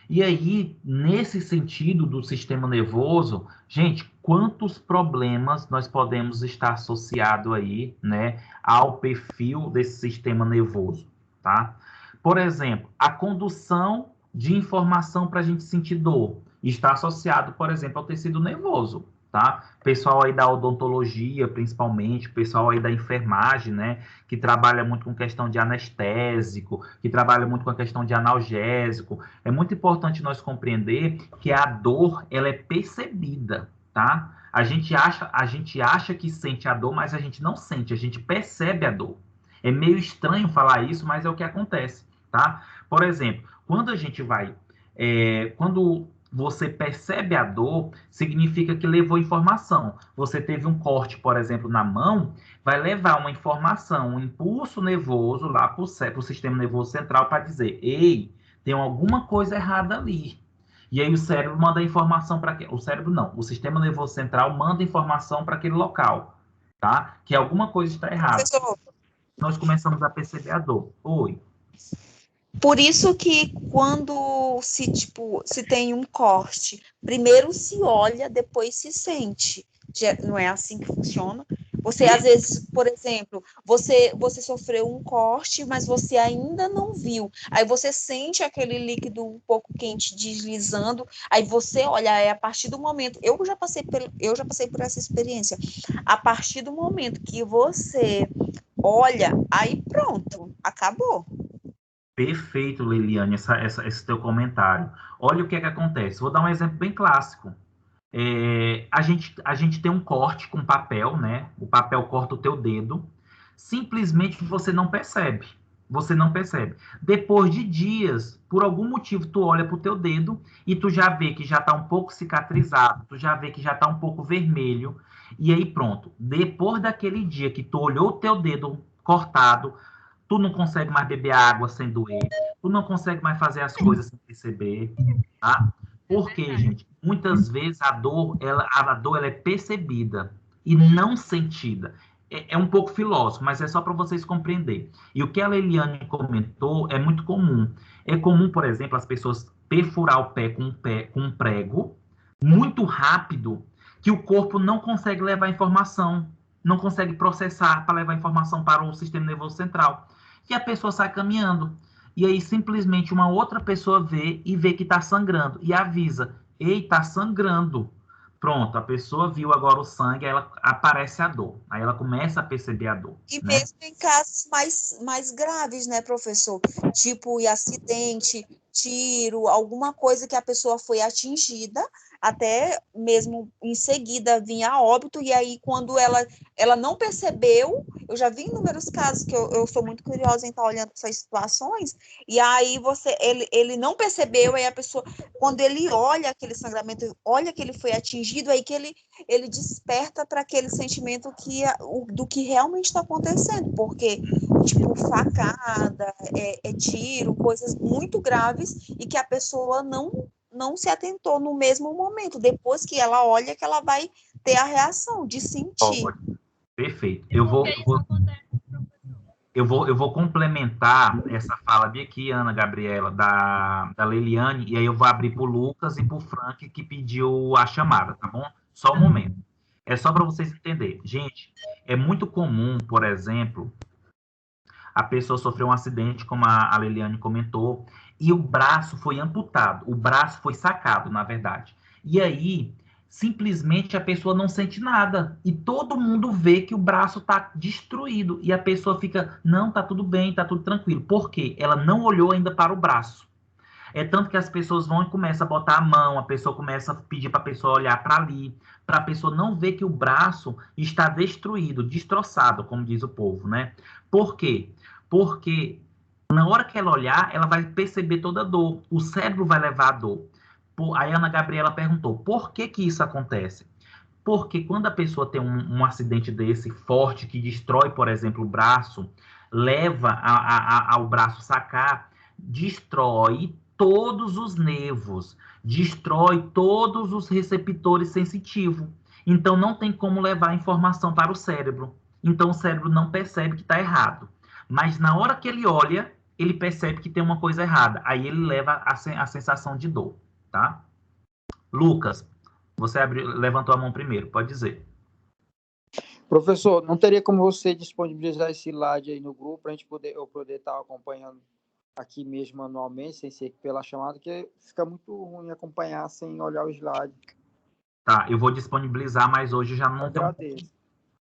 Speaker 1: E aí, nesse sentido do sistema nervoso, gente, quantos problemas nós podemos estar associado aí, né, ao perfil desse sistema nervoso, tá? Por exemplo, a condução de informação para a gente sentir dor está associado, por exemplo, ao tecido nervoso, tá? Pessoal aí da odontologia, principalmente, pessoal aí da enfermagem, né, que trabalha muito com questão de anestésico, que trabalha muito com a questão de analgésico. É muito importante nós compreender que a dor, ela é percebida, tá? A gente acha que sente a dor, mas a gente não sente, a gente percebe a dor. É meio estranho falar isso, mas é o que acontece, tá? Por exemplo, quando a gente vai, quando você percebe a dor, significa que levou informação. Você teve um corte, por exemplo, na mão, vai levar uma informação, um impulso nervoso lá para o sistema nervoso central para dizer, ei, tem alguma coisa errada ali. E aí o cérebro manda informação para o cérebro não, o sistema nervoso central manda informação para aquele local, tá? Que alguma coisa está errada.
Speaker 4: Professor,
Speaker 1: Nós começamos a perceber a dor. Oi.
Speaker 4: por isso que quando se tem um corte, primeiro se olha, depois se sente. Não é assim que funciona? Você, às vezes, por exemplo, você sofreu um corte, mas você ainda não viu. Aí você sente aquele líquido um pouco quente deslizando, aí você olha, é a partir do momento... Eu já passei por essa experiência. A partir do momento que você olha, aí pronto, acabou.
Speaker 1: Perfeito, Liliane, esse teu comentário. Olha o que é que acontece. Vou dar um exemplo bem clássico. A gente tem um corte com papel, né? O papel corta o teu dedo. Simplesmente você não percebe. Você não percebe. Depois de dias, por algum motivo, tu olha pro teu dedo e tu já vê que já tá um pouco cicatrizado, tu já vê que já tá um pouco vermelho. E aí pronto. Depois daquele dia que tu olhou o teu dedo cortado, tu não consegue mais beber água sem doer, tu não consegue mais fazer as coisas sem perceber, tá? Por quê, gente? Muitas vezes a dor ela é percebida e não sentida. É um pouco filósofo, mas é só para vocês compreenderem. E o que a Leliane comentou é muito comum. É comum, por exemplo, as pessoas perfurar o pé com um prego muito rápido, que o corpo não consegue levar informação, não consegue processar para levar informação para o sistema nervoso central. E a pessoa sai caminhando. E aí simplesmente uma outra pessoa vê e vê que está sangrando e avisa, ei, está sangrando. Pronto, a pessoa viu agora o sangue, aí ela aparece a dor. Aí ela começa a perceber a dor.
Speaker 4: E
Speaker 1: né?
Speaker 4: mesmo em casos mais graves, né, professor? Tipo, acidente, tiro, alguma coisa que a pessoa foi atingida, até mesmo em seguida vinha a óbito, e aí quando ela não percebeu, eu já vi inúmeros casos que eu sou muito curiosa em estar olhando essas situações, e aí ele não percebeu, aí a pessoa, quando ele olha aquele sangramento, olha que ele foi atingido, aí que ele desperta para aquele sentimento do que realmente está acontecendo, porque, tipo, facada, tiro, coisas muito graves e que a pessoa não se atentou no mesmo momento. Depois que ela olha, que ela vai ter a reação de sentir.
Speaker 1: Perfeito. Eu vou complementar essa fala de aqui, Ana Gabriela, da Leliane, e aí eu vou abrir para o Lucas e para o Frank, que pediu a chamada, tá bom? Só um momento. É só para vocês entenderem. Gente, é muito comum, por exemplo, a pessoa sofreu um acidente, como a Leliane comentou, e o braço foi amputado, o braço foi sacado, na verdade. E aí, simplesmente a pessoa não sente nada. E todo mundo vê que o braço está destruído. E a pessoa fica, não, tá tudo bem, tá tudo tranquilo. Por quê? Ela não olhou ainda para o braço. É tanto que as pessoas vão e começam a botar a mão, a pessoa começa a pedir para a pessoa olhar para ali, para a pessoa não ver que o braço está destruído, destroçado, como diz o povo, né? Por quê? Porque na hora que ela olhar, ela vai perceber toda a dor. O cérebro vai levar a dor. Aí a Ana Gabriela perguntou, por que que isso acontece? Porque quando a pessoa tem um acidente desse forte, que destrói, por exemplo, o braço, leva ao braço sacar, destrói todos os nervos, destrói todos os receptores sensitivos. Então, não tem como levar a informação para o cérebro. Então, o cérebro não percebe que está errado. Mas, na hora que ele olha, ele percebe que tem uma coisa errada. Aí, ele leva a sensação de dor, tá? Lucas, você levantou a mão primeiro, pode dizer.
Speaker 7: Professor, não teria como você disponibilizar esse slide aí no grupo para eu poder estar acompanhando aqui mesmo manualmente, sem ser pela chamada, que fica muito ruim acompanhar sem olhar o slide.
Speaker 1: Tá, eu vou disponibilizar, mas hoje já não
Speaker 7: tem.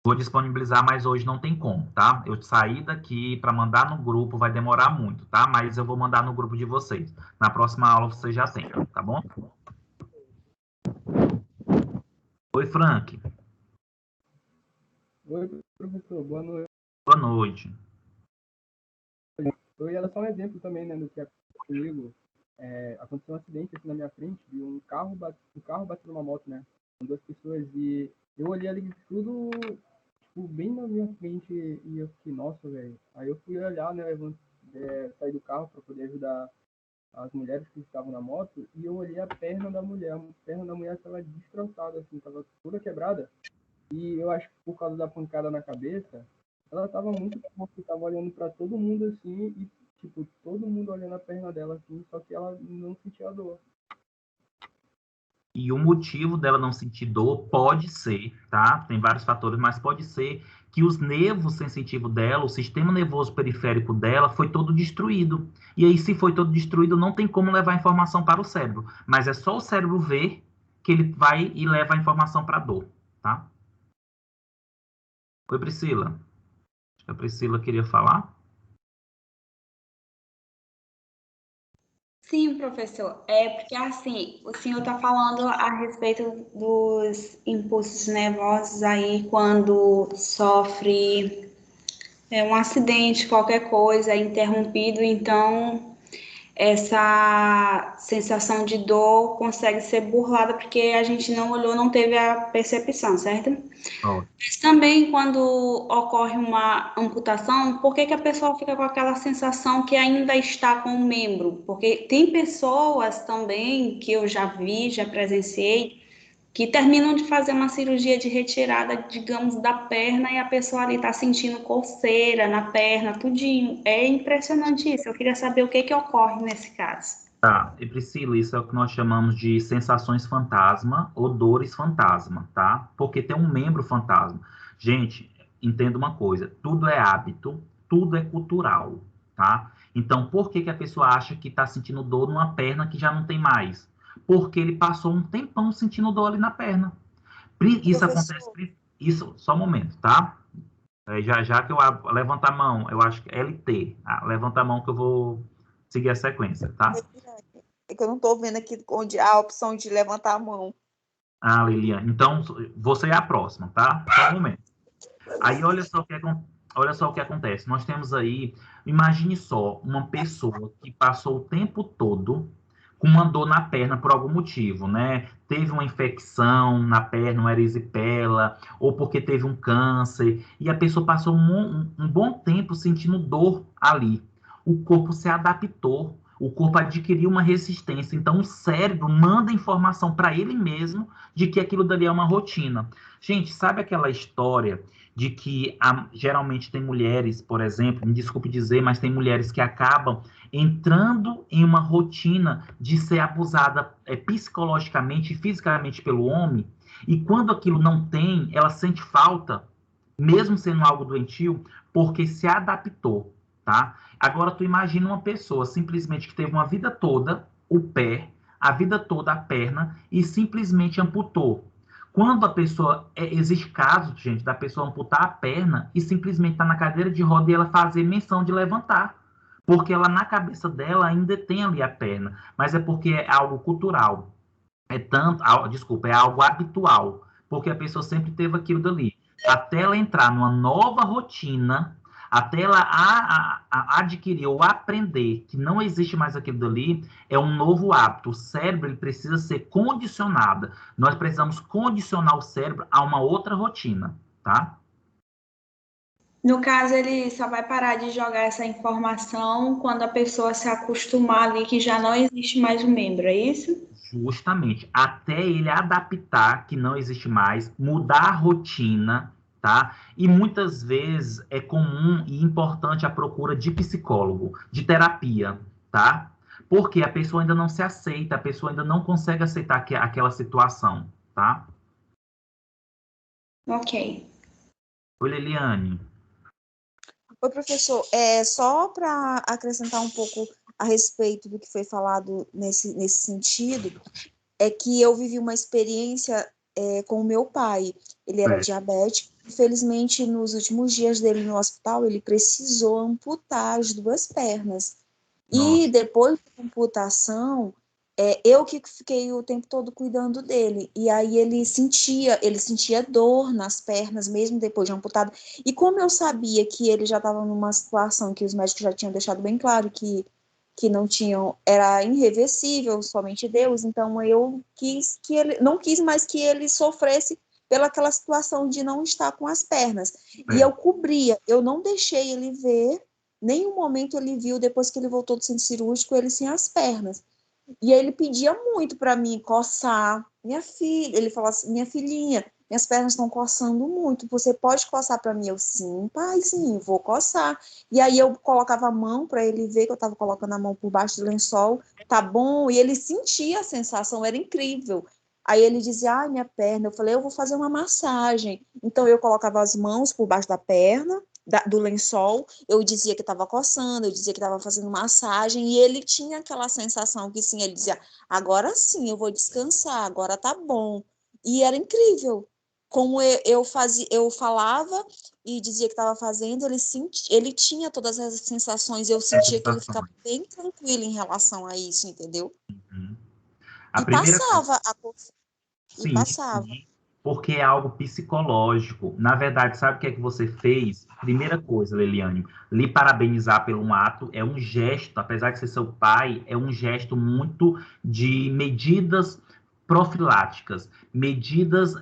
Speaker 1: Vou disponibilizar, mas hoje não tem como, tá? Eu saí daqui para mandar no grupo, vai demorar muito, tá? Mas eu vou mandar no grupo de vocês. Na próxima aula vocês já têm, tá bom? Oi, Frank.
Speaker 2: Oi, professor, boa noite.
Speaker 1: Boa noite.
Speaker 2: Era só um exemplo também, né, do que aconteceu comigo. Aconteceu um acidente aqui na minha frente, e um carro bateu numa moto, né, com duas pessoas, e eu olhei ali tudo, tipo, bem na minha frente, e eu fiquei, nossa, velho. Aí eu fui olhar, né, saí do carro para poder ajudar as mulheres que estavam na moto, e eu olhei a perna da mulher. A perna da mulher estava destroçada, assim, estava toda quebrada. E eu acho que por causa da pancada na cabeça, ela estava muito forte, estava olhando para todo mundo assim, e tipo, todo mundo olhando a perna dela assim, só que ela não sentia dor.
Speaker 1: E o motivo dela não sentir dor pode ser, tá? Tem vários fatores, mas pode ser que os nervos sensitivos dela, o sistema nervoso periférico dela foi todo destruído. E aí, se foi todo destruído, não tem como levar informação para o cérebro. Mas é só o cérebro ver que ele vai e leva a informação para a dor, tá? Oi, Priscila. Acho que a Priscila queria falar.
Speaker 3: Sim, professor. É porque assim, o senhor está falando a respeito dos impulsos nervosos aí quando sofre um acidente, qualquer coisa, é interrompido, então essa sensação de dor consegue ser burlada porque a gente não olhou, não teve a percepção, certo?
Speaker 1: Ó,
Speaker 3: Mas também quando ocorre uma amputação, por que que a pessoa fica com aquela sensação que ainda está com o membro? Porque tem pessoas também que eu já vi, já presenciei, que terminam de fazer uma cirurgia de retirada, digamos, da perna e a pessoa ali está sentindo coceira na perna, tudinho. É impressionante isso. Eu queria saber o que que ocorre nesse caso.
Speaker 1: tá. E Priscila, isso é o que nós chamamos de sensações fantasma ou dores fantasma, tá? Porque tem um membro fantasma. Gente, entenda uma coisa: tudo é hábito, tudo é cultural, tá? Então, por que que a pessoa acha que está sentindo dor numa perna que já não tem mais? Porque ele passou um tempão sentindo dor ali na perna. Isso acontece,
Speaker 4: Professor,
Speaker 1: isso, só um momento, tá? Já que eu levanto a mão, eu acho que é LT. Levanta a mão que eu vou seguir a sequência, tá?
Speaker 4: é que eu não estou vendo aqui onde há a opção de levantar a mão.
Speaker 1: Liliane, então você é a próxima, tá? Só um momento. Aí olha só o que acontece. Nós temos aí, imagine só, uma pessoa que passou o tempo todo com uma dor na perna por algum motivo, né? Teve uma infecção na perna, uma erisipela, ou porque teve um câncer, e a pessoa passou um bom tempo sentindo dor ali. O corpo se adaptou, o corpo adquiriu uma resistência, então o cérebro manda informação para ele mesmo de que aquilo dali é uma rotina. Gente, sabe aquela história de que geralmente tem mulheres, por exemplo, me desculpe dizer, mas tem mulheres que acabam entrando em uma rotina de ser abusada psicologicamente e fisicamente pelo homem, e quando aquilo não tem, ela sente falta, mesmo sendo algo doentio, porque se adaptou, tá? Agora tu imagina uma pessoa simplesmente que teve uma vida toda o pé, a vida toda a perna e simplesmente amputou. Quando a pessoa existe casos, gente, da pessoa amputar a perna e simplesmente estar na cadeira de roda e ela fazer menção de levantar, porque ela na cabeça dela ainda tem ali a perna, mas é porque é algo cultural, desculpa, é algo habitual, porque a pessoa sempre teve aquilo dali. Até ela entrar numa nova rotina, até ela adquirir ou aprender que não existe mais aquilo dali, é um novo hábito. O cérebro ele precisa ser condicionado. Nós precisamos condicionar o cérebro a uma outra rotina, tá?
Speaker 3: No caso, ele só vai parar de jogar essa informação quando a pessoa se acostumar ali que já não existe mais o membro, é isso?
Speaker 1: Justamente, até ele adaptar que não existe mais, mudar a rotina, tá? E muitas vezes é comum e importante a procura de psicólogo, de terapia, tá? Porque a pessoa ainda não se aceita, a pessoa ainda não consegue aceitar aquela situação, tá?
Speaker 3: Ok.
Speaker 1: Oi, Liliane.
Speaker 4: Oi, professor, só para acrescentar um pouco a respeito do que foi falado nesse sentido, é que eu vivi uma experiência com o meu pai. Ele era diabético. Infelizmente, nos últimos dias dele no hospital, ele precisou amputar as duas pernas.
Speaker 1: Nossa.
Speaker 4: E depois da amputação, Eu que fiquei o tempo todo cuidando dele. E aí ele sentia dor nas pernas, mesmo depois de amputado. E como eu sabia que ele já estava numa situação que os médicos já tinham deixado bem claro que não tinham, era irreversível, somente Deus, então eu quis que ele, não quis mais que ele sofresse pelaquela situação de não estar com as pernas. E eu cobria, eu não deixei ele ver, nenhum momento ele viu, depois que ele voltou do centro cirúrgico, ele sem as pernas. E aí ele pedia muito para mim coçar. Minha filha, ele falou assim, minha filhinha, minhas pernas estão coçando muito, você pode coçar para mim? Eu, sim, pai, sim, vou coçar. E aí eu colocava a mão para ele ver que eu estava colocando a mão por baixo do lençol, tá bom? E ele sentia a sensação, era incrível. Aí ele dizia, ai, minha perna. Eu falei, eu vou fazer uma massagem. Então eu colocava as mãos por baixo da perna, do lençol, eu dizia que estava coçando, eu dizia que estava fazendo massagem, e ele tinha aquela sensação que sim, ele dizia, agora sim, eu vou descansar, agora tá bom. E era incrível. Como eu falava e dizia que estava fazendo, ele tinha todas as sensações, eu sentia que ele ficava bem tranquilo em relação a isso, entendeu?
Speaker 1: Uhum.
Speaker 4: E passava
Speaker 1: Sim,
Speaker 4: passava.
Speaker 1: sim, porque é algo psicológico. Na verdade, sabe o que é que você fez? Primeira coisa, Leliane, lhe parabenizar pelo ato, é um gesto, apesar de ser seu pai, é um gesto muito de medidas profiláticas, medidas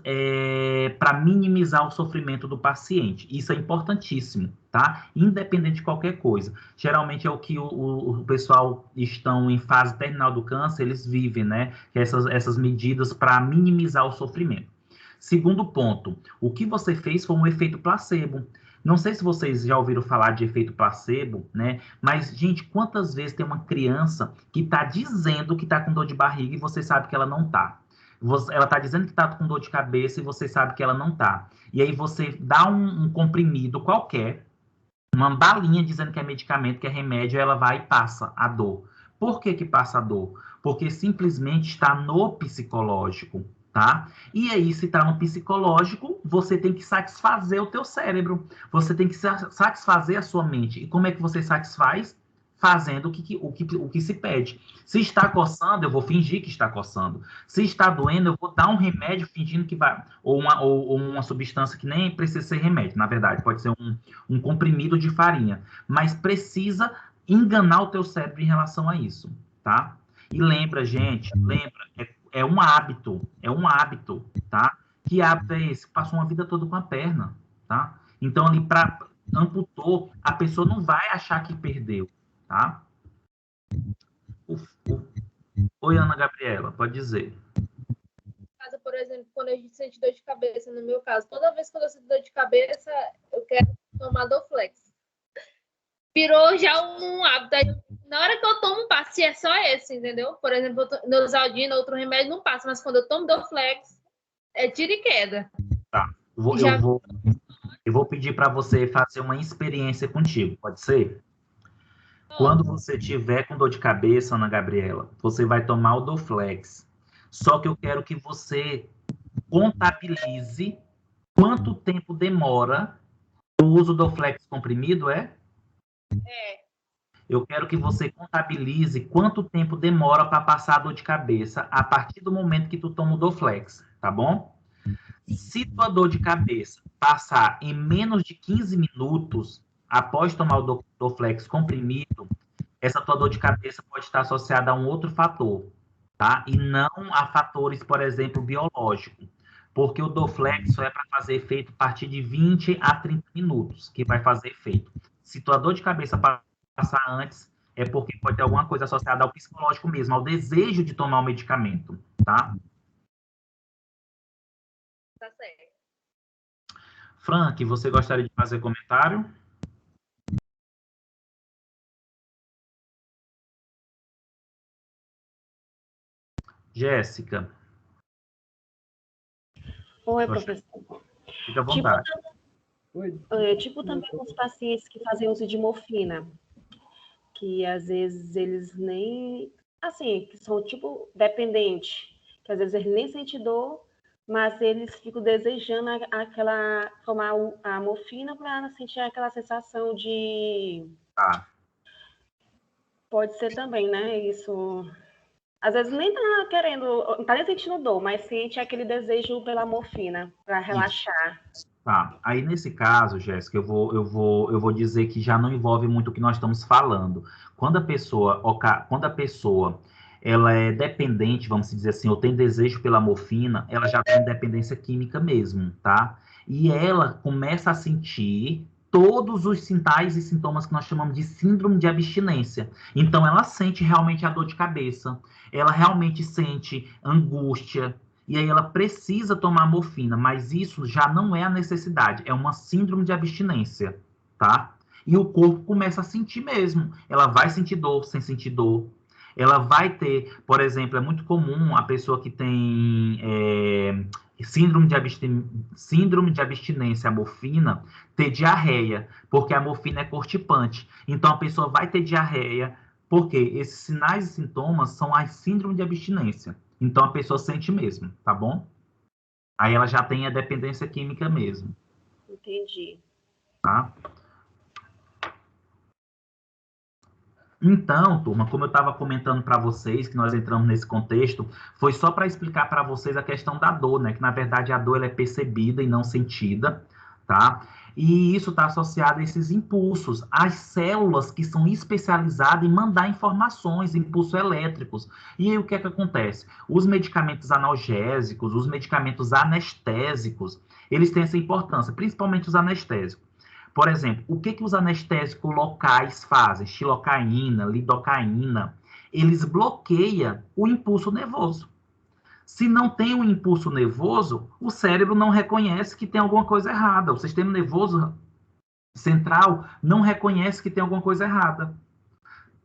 Speaker 1: para minimizar o sofrimento do paciente. Isso é importantíssimo, tá? Independente de qualquer coisa. Geralmente é o que o pessoal estão em fase terminal do câncer, eles vivem, né? Essas medidas para minimizar o sofrimento. Segundo ponto, o que você fez foi um efeito placebo. Não sei se vocês já ouviram falar de efeito placebo, né? Mas, gente, quantas vezes tem uma criança que está dizendo que está com dor de barriga e você sabe que ela não está? Ela está dizendo que está com dor de cabeça e você sabe que ela não está. E aí você dá um comprimido qualquer, uma balinha dizendo que é medicamento, que é remédio, ela vai e passa a dor. Por que que passa a dor? Porque simplesmente está no psicológico, tá? E aí, se está no psicológico, você tem que satisfazer o teu cérebro. Você tem que satisfazer a sua mente. E como é que você satisfaz? Fazendo o que se pede. Se está coçando, eu vou fingir que está coçando. Se está doendo, eu vou dar um remédio fingindo que vai... Ou uma substância que nem precisa ser remédio, na verdade. Pode ser um comprimido de farinha. Mas precisa enganar o teu cérebro em relação a isso, tá? E lembra, gente, é um hábito, tá? Que hábito é esse? Passou uma vida toda com a perna, tá? Então, ali, amputou, a pessoa não vai achar que perdeu, tá? Oi, Ana Gabriela, pode dizer.
Speaker 10: Por exemplo, quando a gente sente dor de cabeça, no meu caso, toda vez que eu sinto dor de cabeça, eu quero tomar Dorflex. Virou já um hábito. Na hora que eu tomo um passe, é só esse, entendeu? Por exemplo, Neosaldina, outro remédio não passa, mas quando eu tomo Dorflex, é tiro e queda.
Speaker 1: Tá. Eu vou pedir para você fazer uma experiência contigo, pode ser? Quando você tiver com dor de cabeça, Ana Gabriela, você vai tomar o Dorflex. Só que eu quero que você contabilize quanto tempo demora o uso do Dorflex comprimido, é?
Speaker 10: É.
Speaker 1: Eu quero que você contabilize quanto tempo demora para passar a dor de cabeça a partir do momento que tu toma o Dorflex, tá bom? Se tua dor de cabeça passar em menos de 15 minutos após tomar o Dorflex comprimido, essa tua dor de cabeça pode estar associada a um outro fator, tá? E não a fatores, por exemplo, biológicos. Porque o Dorflex só é para fazer efeito a partir de 20 a 30 minutos, que vai fazer efeito. Se tua dor de cabeça passar antes, é porque pode ter alguma coisa associada ao psicológico mesmo, ao desejo de tomar o medicamento, tá?
Speaker 10: Tá certo.
Speaker 1: Frank, você gostaria de fazer comentário? Jéssica.
Speaker 11: Oi, professor.
Speaker 1: Fica à vontade.
Speaker 11: Tipo também com os pacientes que fazem uso de morfina, que às vezes eles nem, assim, que são tipo dependentes, que às vezes eles nem sentem dor, mas eles ficam desejando tomar a morfina para sentir aquela sensação de...
Speaker 1: Tá.
Speaker 11: Pode ser também, né? Isso às vezes nem tá querendo, não tá nem sentindo dor, mas sente aquele desejo pela morfina, para relaxar.
Speaker 1: Tá. Aí, nesse caso, Jéssica, eu vou dizer que já não envolve muito o que nós estamos falando. Quando a pessoa ela é dependente, vamos dizer assim, ou tem desejo pela morfina, ela já tem dependência química mesmo, tá? E ela começa a sentir todos os sinais e sintomas que nós chamamos de síndrome de abstinência. Então, ela sente realmente a dor de cabeça, ela realmente sente angústia, e aí ela precisa tomar morfina, mas isso já não é a necessidade, é uma síndrome de abstinência, tá? E o corpo começa a sentir mesmo. Ela vai sentir dor sem sentir dor. Ela vai ter, por exemplo, é muito comum a pessoa que tem síndrome de abstinência à morfina ter diarreia, porque a morfina é cortipante. Então a pessoa vai ter diarreia, porque esses sinais e sintomas são a síndrome de abstinência. Então, a pessoa sente mesmo, tá bom? Aí ela já tem a dependência química mesmo.
Speaker 11: Entendi.
Speaker 1: Tá? Então, turma, como eu estava comentando para vocês, que nós entramos nesse contexto, foi só para explicar para vocês a questão da dor, né? Que, na verdade, a dor ela é percebida e não sentida, tá? E isso está associado a esses impulsos, às células que são especializadas em mandar informações, impulsos elétricos. E aí o que é que acontece? Os medicamentos analgésicos, os medicamentos anestésicos, eles têm essa importância, principalmente os anestésicos. Por exemplo, o que os anestésicos locais fazem? Xilocaína, lidocaína, eles bloqueiam o impulso nervoso. Se não tem um impulso nervoso, o cérebro não reconhece que tem alguma coisa errada. O sistema nervoso central não reconhece que tem alguma coisa errada.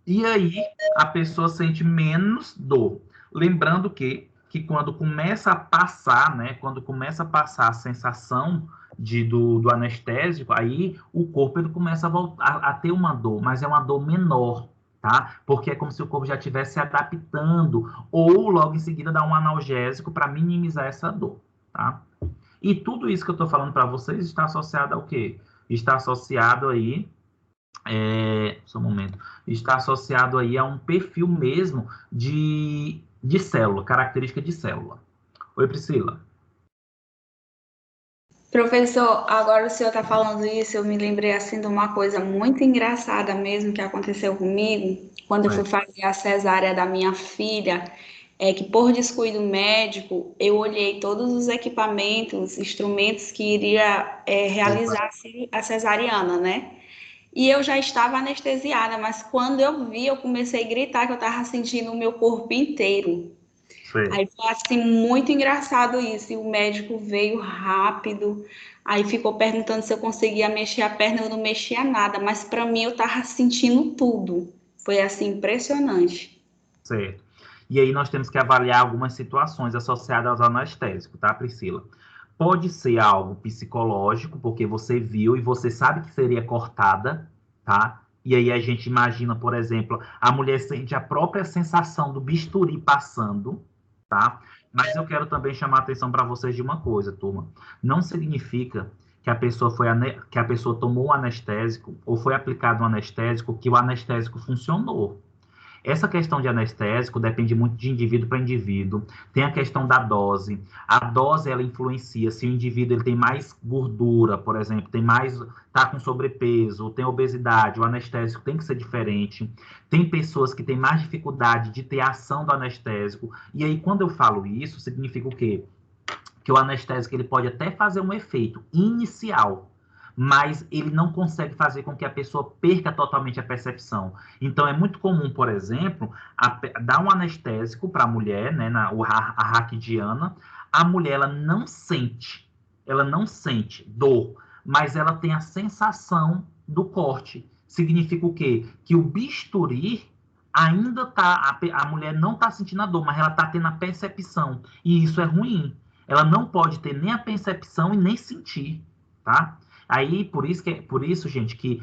Speaker 1: E aí, a pessoa sente menos dor. Lembrando que quando começa a passar, né? Quando começa a passar a sensação do anestésico, aí o corpo ele começa a voltar a ter uma dor, mas é uma dor menor. Tá? Porque é como se o corpo já estivesse se adaptando, ou logo em seguida dar um analgésico para minimizar essa dor, tá? E tudo isso que eu estou falando para vocês está associado ao quê? Está associado aí, só um momento, está associado aí a um perfil mesmo de célula, característica de célula. Oi, Priscila.
Speaker 3: Professor, agora o senhor está falando isso, eu me lembrei assim de uma coisa muito engraçada mesmo que aconteceu comigo quando eu fui fazer a cesárea da minha filha, que por descuido médico eu olhei todos os equipamentos, instrumentos que iria realizar a cesariana, né? E eu já estava anestesiada, mas quando eu vi, eu comecei a gritar que eu estava sentindo o meu corpo inteiro. Aí foi assim, muito engraçado isso. E o médico veio rápido, aí ficou perguntando se eu conseguia mexer a perna, eu não mexia nada, mas para mim eu tava sentindo tudo. Foi assim, impressionante.
Speaker 1: Certo. E aí nós temos que avaliar algumas situações associadas ao anestésico, tá, Priscila? Pode ser algo psicológico, porque você viu e você sabe que seria cortada, tá? E aí a gente imagina, por exemplo, a mulher sente a própria sensação do bisturi passando, tá? Mas eu quero também chamar a atenção para vocês de uma coisa, turma. Não significa que a pessoa tomou um anestésico ou foi aplicado um anestésico que o anestésico funcionou. Essa questão de anestésico depende muito de indivíduo para indivíduo. Tem a questão da dose. A dose, ela influencia. Se o indivíduo ele tem mais gordura, por exemplo, está com sobrepeso, ou tem obesidade, o anestésico tem que ser diferente. Tem pessoas que têm mais dificuldade de ter ação do anestésico. E aí, quando eu falo isso, significa o quê? Que o anestésico ele pode até fazer um efeito inicial, mas ele não consegue fazer com que a pessoa perca totalmente a percepção. Então, é muito comum, por exemplo, dar um anestésico para a mulher, né, a raquidiana, a mulher ela não sente dor, mas ela tem a sensação do corte. Significa o quê? Que o bisturi ainda tá, a mulher não está sentindo a dor, mas ela está tendo a percepção, e isso é ruim. Ela não pode ter nem a percepção e nem sentir, tá? Aí, por isso, gente, que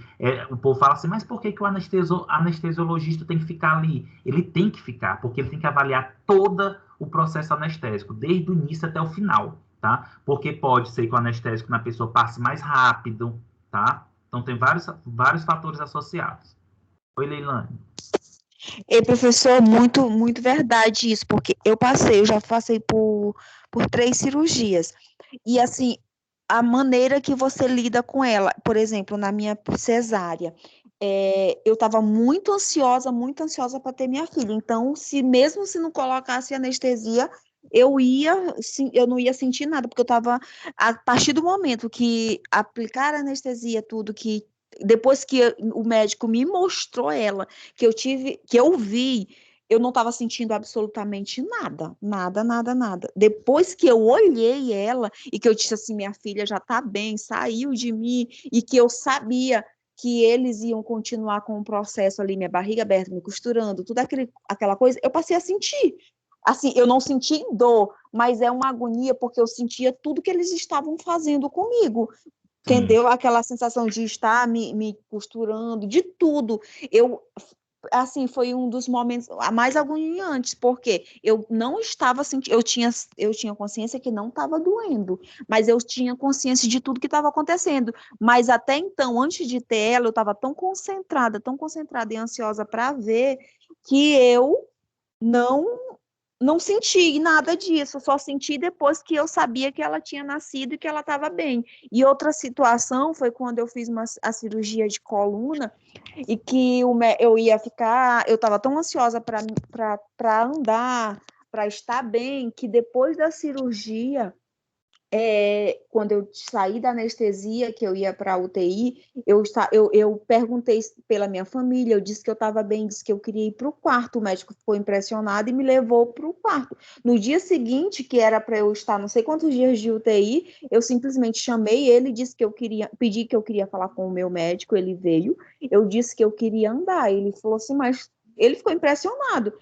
Speaker 1: o povo fala assim, mas por que o anestesiologista tem que ficar ali? Ele tem que ficar, porque ele tem que avaliar todo o processo anestésico, desde o início até o final, tá? Porque pode ser que o anestésico na pessoa passe mais rápido, tá? Então, tem vários fatores associados. Oi, Leilane.
Speaker 4: E, professor, muito verdade isso, porque eu já passei por 3 cirurgias. E, assim, a maneira que você lida com ela, por exemplo, na minha cesárea, eu estava muito ansiosa para ter minha filha. Então, mesmo se não colocasse anestesia, eu não ia sentir nada, porque eu estava, a partir do momento que aplicar anestesia, tudo que depois que o médico me mostrou ela, que eu vi, eu não estava sentindo absolutamente nada, nada, nada, nada. Depois que eu olhei ela e que eu disse assim, minha filha já está bem, saiu de mim, e que eu sabia que eles iam continuar com o processo ali, minha barriga aberta, me costurando, aquela coisa, eu passei a sentir. Assim, eu não senti dor, mas é uma agonia porque eu sentia tudo que eles estavam fazendo comigo.
Speaker 1: Sim.
Speaker 4: Entendeu? Aquela sensação de estar me costurando, de tudo. Assim, foi um dos momentos mais agoniantes, porque eu não estava sentindo, eu tinha consciência que não estava doendo, mas eu tinha consciência de tudo que estava acontecendo. Mas até então, antes de ter ela, eu estava tão concentrada e ansiosa para ver, que eu não não senti nada disso, só senti depois que eu sabia que ela tinha nascido e que ela estava bem. E outra situação foi quando eu fiz a cirurgia de coluna e que eu ia ficar, eu estava tão ansiosa para andar, para estar bem, que depois da cirurgia, quando eu saí da anestesia, que eu ia para a UTI, eu perguntei pela minha família, eu disse que eu estava bem, disse que eu queria ir para o quarto, o médico ficou impressionado e me levou para o quarto. No dia seguinte, que era para eu estar não sei quantos dias de UTI, eu simplesmente chamei ele, disse que eu queria, pedi que eu queria falar com o meu médico, ele veio, eu disse que eu queria andar, ele falou assim, mas ele ficou impressionado.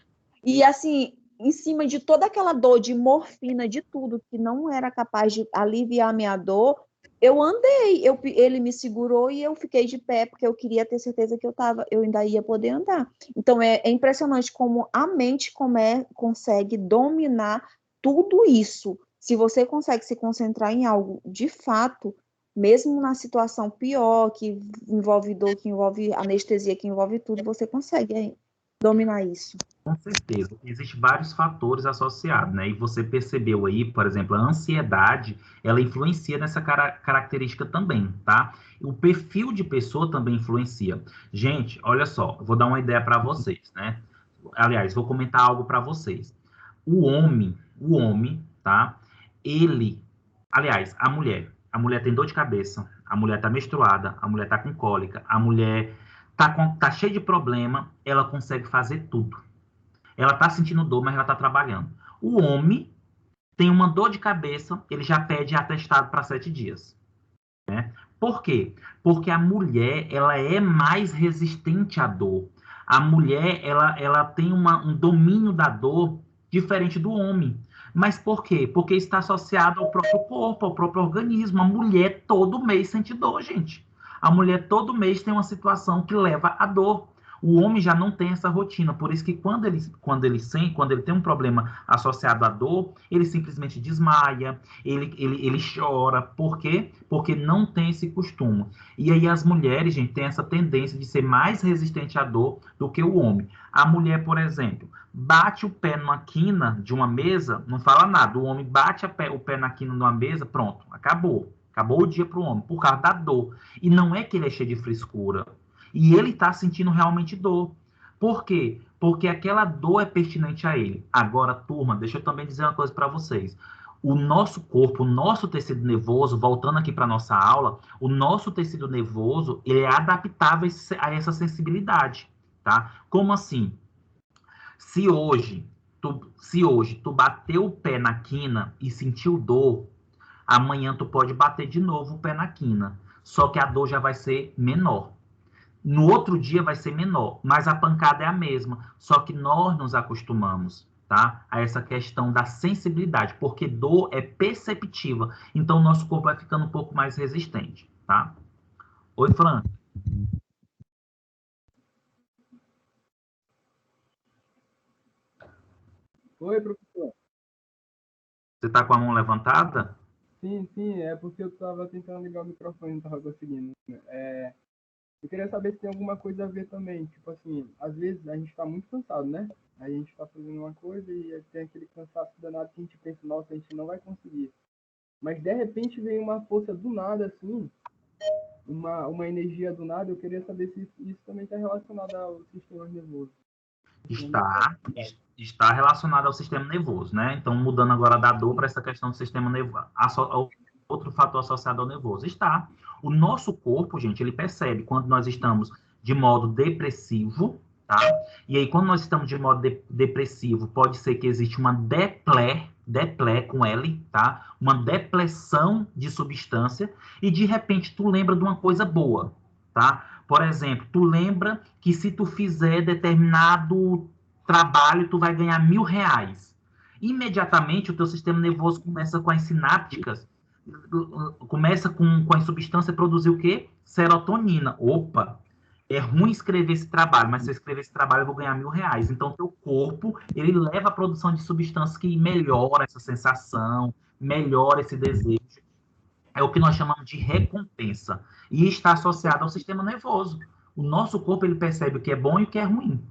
Speaker 4: E assim, em cima de toda aquela dor de morfina, de tudo, que não era capaz de aliviar a minha dor, eu andei, ele me segurou e eu fiquei de pé, porque eu queria ter certeza que eu ainda ia poder andar. Então, é impressionante como a mente consegue dominar tudo isso. Se você consegue se concentrar em algo de fato, mesmo na situação pior, que envolve dor, que envolve anestesia, que envolve tudo, você consegue dominar isso.
Speaker 1: Com certeza, existem vários fatores associados, né? E você percebeu aí, por exemplo, a ansiedade, ela influencia nessa característica também, tá? O perfil de pessoa também influencia. Gente, olha só, eu vou dar uma ideia para vocês, né? Aliás, vou comentar algo para vocês. O homem, tá? Ele, aliás, a mulher tem dor de cabeça, a mulher tá menstruada, a mulher tá com cólica, a mulher tá cheia de problema, ela consegue fazer tudo. Ela está sentindo dor, mas ela está trabalhando. O homem tem uma dor de cabeça, ele já pede atestado para 7 dias. Né? Por quê? Porque a mulher, ela é mais resistente à dor. A mulher, ela tem um domínio da dor diferente do homem. Mas por quê? Porque está associado ao próprio corpo, ao próprio organismo. A mulher todo mês sente dor, gente. A mulher todo mês tem uma situação que leva à dor. O homem já não tem essa rotina, por isso que quando ele tem um problema associado à dor, ele simplesmente desmaia, ele chora. Por quê? Porque não tem esse costume. E aí as mulheres, gente, têm essa tendência de ser mais resistente à dor do que o homem. A mulher, por exemplo, bate o pé numa quina de uma mesa, não fala nada. O homem bate o pé na quina de uma mesa, pronto, acabou. Acabou o dia para o homem, por causa da dor. E não é que ele é cheio de frescura. E ele está sentindo realmente dor. Por quê? Porque aquela dor é pertinente a ele. Agora, turma, deixa eu também dizer uma coisa para vocês. O nosso corpo, o nosso tecido nervoso, voltando aqui para a nossa aula, o nosso tecido nervoso, ele é adaptável a essa sensibilidade, tá? Como assim? Se hoje tu bateu o pé na quina e sentiu dor, amanhã tu pode bater de novo o pé na quina. Só que a dor já vai ser menor. No outro dia vai ser menor, mas a pancada é a mesma. Só que nós nos acostumamos, tá? A essa questão da sensibilidade, porque dor é perceptiva. Então, o nosso corpo vai ficando um pouco mais resistente, tá? Oi, Fran.
Speaker 2: Oi, professor.
Speaker 1: Você tá com a mão levantada?
Speaker 2: Sim, é porque eu estava tentando ligar o microfone, não estava conseguindo. Eu queria saber se tem alguma coisa a ver também. Tipo assim, às vezes a gente tá muito cansado, né? Aí a gente tá fazendo uma coisa e aí tem aquele cansaço danado que a gente pensa, nossa, a gente não vai conseguir. Mas de repente vem uma força do nada, assim, uma energia do nada. Eu queria saber se isso também está relacionado ao sistema nervoso.
Speaker 1: Está relacionado ao sistema nervoso, né? Então, mudando agora da dor para essa questão do sistema nervoso, outro fator associado ao nervoso. Está. O nosso corpo, gente, ele percebe quando nós estamos de modo depressivo, tá? E aí, quando nós estamos de modo depressivo, pode ser que existe uma deplé com L, tá? Uma depressão de substância, e de repente tu lembra de uma coisa boa, tá? Por exemplo, tu lembra que se tu fizer determinado trabalho, tu vai ganhar R$1.000. Imediatamente o teu sistema nervoso começa com as sinápticas, começa com as substâncias a produzir o quê? Serotonina. Opa, é ruim escrever esse trabalho, mas se eu escrever esse trabalho eu vou ganhar R$1.000. Então, teu corpo, ele leva a produção de substâncias que melhora essa sensação, melhora esse desejo. É o que nós chamamos de recompensa. E está associado ao sistema nervoso. O nosso corpo, ele percebe o que é bom e o que é ruim.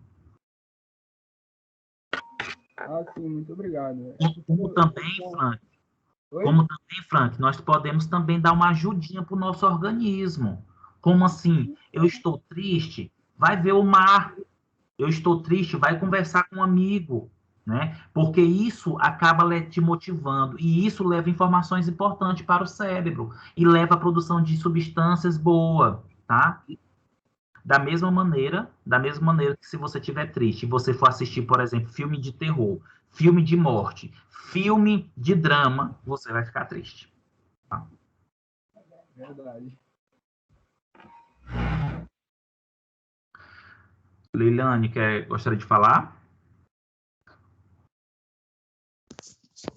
Speaker 2: Ah, sim, muito obrigado.
Speaker 1: Como também, Frank, nós podemos também dar uma ajudinha para o nosso organismo. Como assim? Eu estou triste, vai ver o mar. Eu estou triste, vai conversar com um amigo, né? Porque isso acaba te motivando e isso leva informações importantes para o cérebro e leva à produção de substâncias boas, tá? Da mesma maneira que se você estiver triste e você for assistir, por exemplo, filme de terror, filme de morte, filme de drama, você vai ficar triste. Tá?
Speaker 2: Verdade.
Speaker 1: Leilane, gostaria de falar?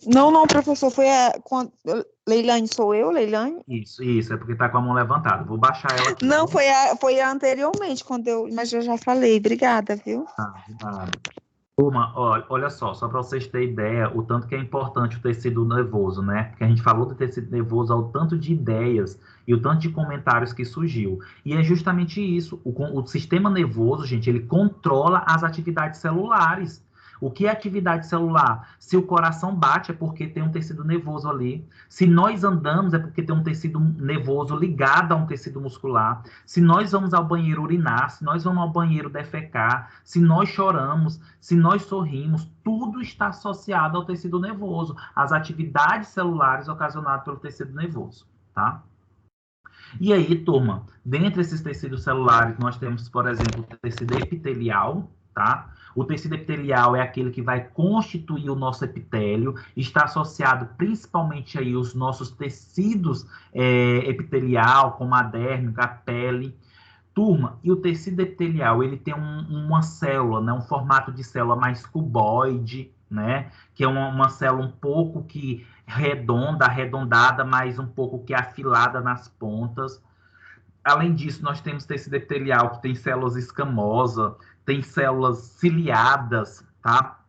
Speaker 4: Não, professor, Leilane, sou eu, Leilane?
Speaker 1: Isso, é porque está com a mão levantada. Vou baixar ela aqui.
Speaker 4: Não, foi anteriormente, mas eu já falei. Obrigada, viu?
Speaker 1: Nada. Turma, olha só para vocês terem ideia o tanto que é importante o tecido nervoso, né? Porque a gente falou do tecido nervoso, ao tanto de ideias e o tanto de comentários que surgiu. E é justamente isso. O sistema nervoso, gente, ele controla as atividades celulares. O que é atividade celular? Se o coração bate, é porque tem um tecido nervoso ali. Se nós andamos, é porque tem um tecido nervoso ligado a um tecido muscular. Se nós vamos ao banheiro urinar, se nós vamos ao banheiro defecar, se nós choramos, se nós sorrimos, tudo está associado ao tecido nervoso, às atividades celulares ocasionadas pelo tecido nervoso, tá? E aí, turma, dentre esses tecidos celulares, nós temos, por exemplo, o tecido epitelial, tá? O tecido epitelial é aquele que vai constituir o nosso epitélio, está associado principalmente aí aos nossos tecidos epitelial, como a derme, a pele. Turma, e o tecido epitelial, ele tem uma célula, né, um formato de célula mais cuboide, né, que é uma célula um pouco que arredondada, mas um pouco que afilada nas pontas. Além disso, nós temos tecido epitelial que tem células escamosas, tem células ciliadas, tá?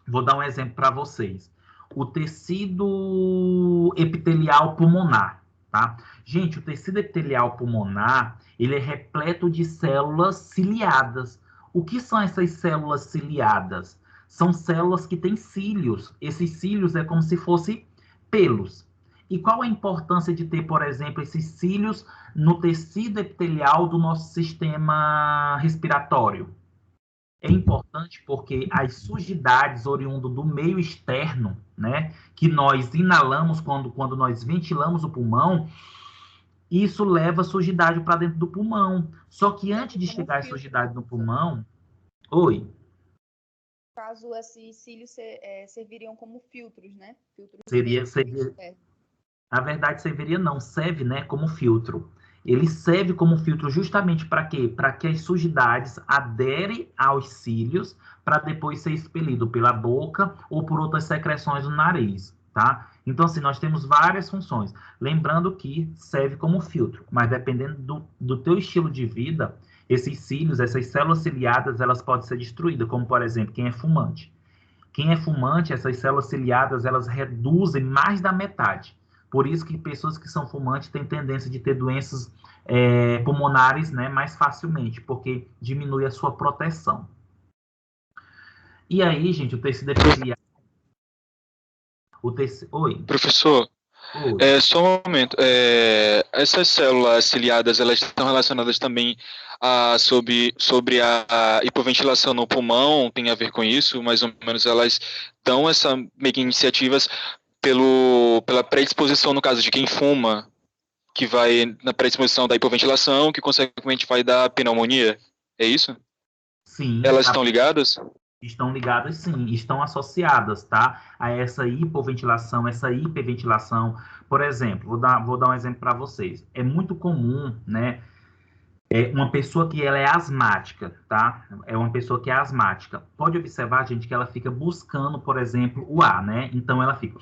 Speaker 1: Vou dar um exemplo para vocês. O tecido epitelial pulmonar, tá? Gente, o tecido epitelial pulmonar, ele é repleto de células ciliadas. O que são essas células ciliadas? São células que têm cílios. Esses cílios é como se fossem pelos. E qual a importância de ter, por exemplo, esses cílios no tecido epitelial do nosso sistema respiratório? É importante porque as sujidades oriundas do meio externo, né, que nós inalamos quando nós ventilamos o pulmão, isso leva sujidade para dentro do pulmão. Só que antes de chegar a sujidade no pulmão... Oi?
Speaker 5: No caso, esses cílios serviriam como filtros, né? Filtros
Speaker 1: Seria... Na verdade, serve, né, como filtro. Ele serve como filtro justamente para quê? Para que as sujidades aderem aos cílios para depois ser expelido pela boca ou por outras secreções no nariz, tá? Então, assim, nós temos várias funções. Lembrando que serve como filtro, mas dependendo do teu estilo de vida, esses cílios, essas células ciliadas, elas podem ser destruídas, como, por exemplo, quem é fumante. Quem é fumante, essas células ciliadas, elas reduzem mais da metade. Por isso que pessoas que são fumantes têm tendência de ter doenças pulmonares, né, mais facilmente, porque diminui a sua proteção. E aí, gente, o tecido epitelial... Oi?
Speaker 8: Professor,
Speaker 1: Oi.
Speaker 8: só um momento. Essas células ciliadas, elas estão relacionadas também sobre a hipoventilação no pulmão? Tem a ver com isso? Mais ou menos elas dão essa meio que iniciativas pela predisposição, no caso de quem fuma, que vai na predisposição da hipoventilação, que consequentemente vai dar pneumonia? É isso?
Speaker 1: Sim.
Speaker 8: Elas estão ligadas?
Speaker 1: Estão ligadas, sim, estão associadas, tá? A essa hipoventilação, essa hiperventilação. Por exemplo, vou dar um exemplo para vocês. É muito comum, né? Uma pessoa que ela é asmática, tá? É uma pessoa que é asmática. Pode observar, gente, que ela fica buscando, por exemplo, o ar, né? Então ela fica...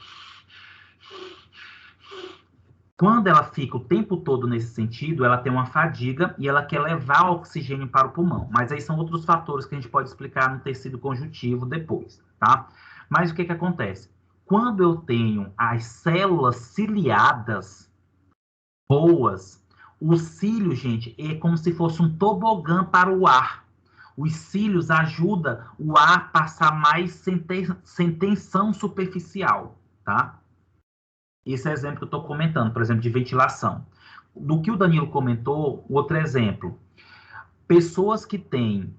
Speaker 1: Quando ela fica o tempo todo nesse sentido, ela tem uma fadiga e ela quer levar o oxigênio para o pulmão. Mas aí são outros fatores que a gente pode explicar no tecido conjuntivo depois, tá? Mas o que acontece? Quando eu tenho as células ciliadas boas, o cílio, gente, é como se fosse um tobogã para o ar. Os cílios ajudam o ar a passar mais sem tensão superficial, tá? Esse é o exemplo que eu estou comentando, por exemplo, de ventilação. Do que o Danilo comentou, outro exemplo. Pessoas que têm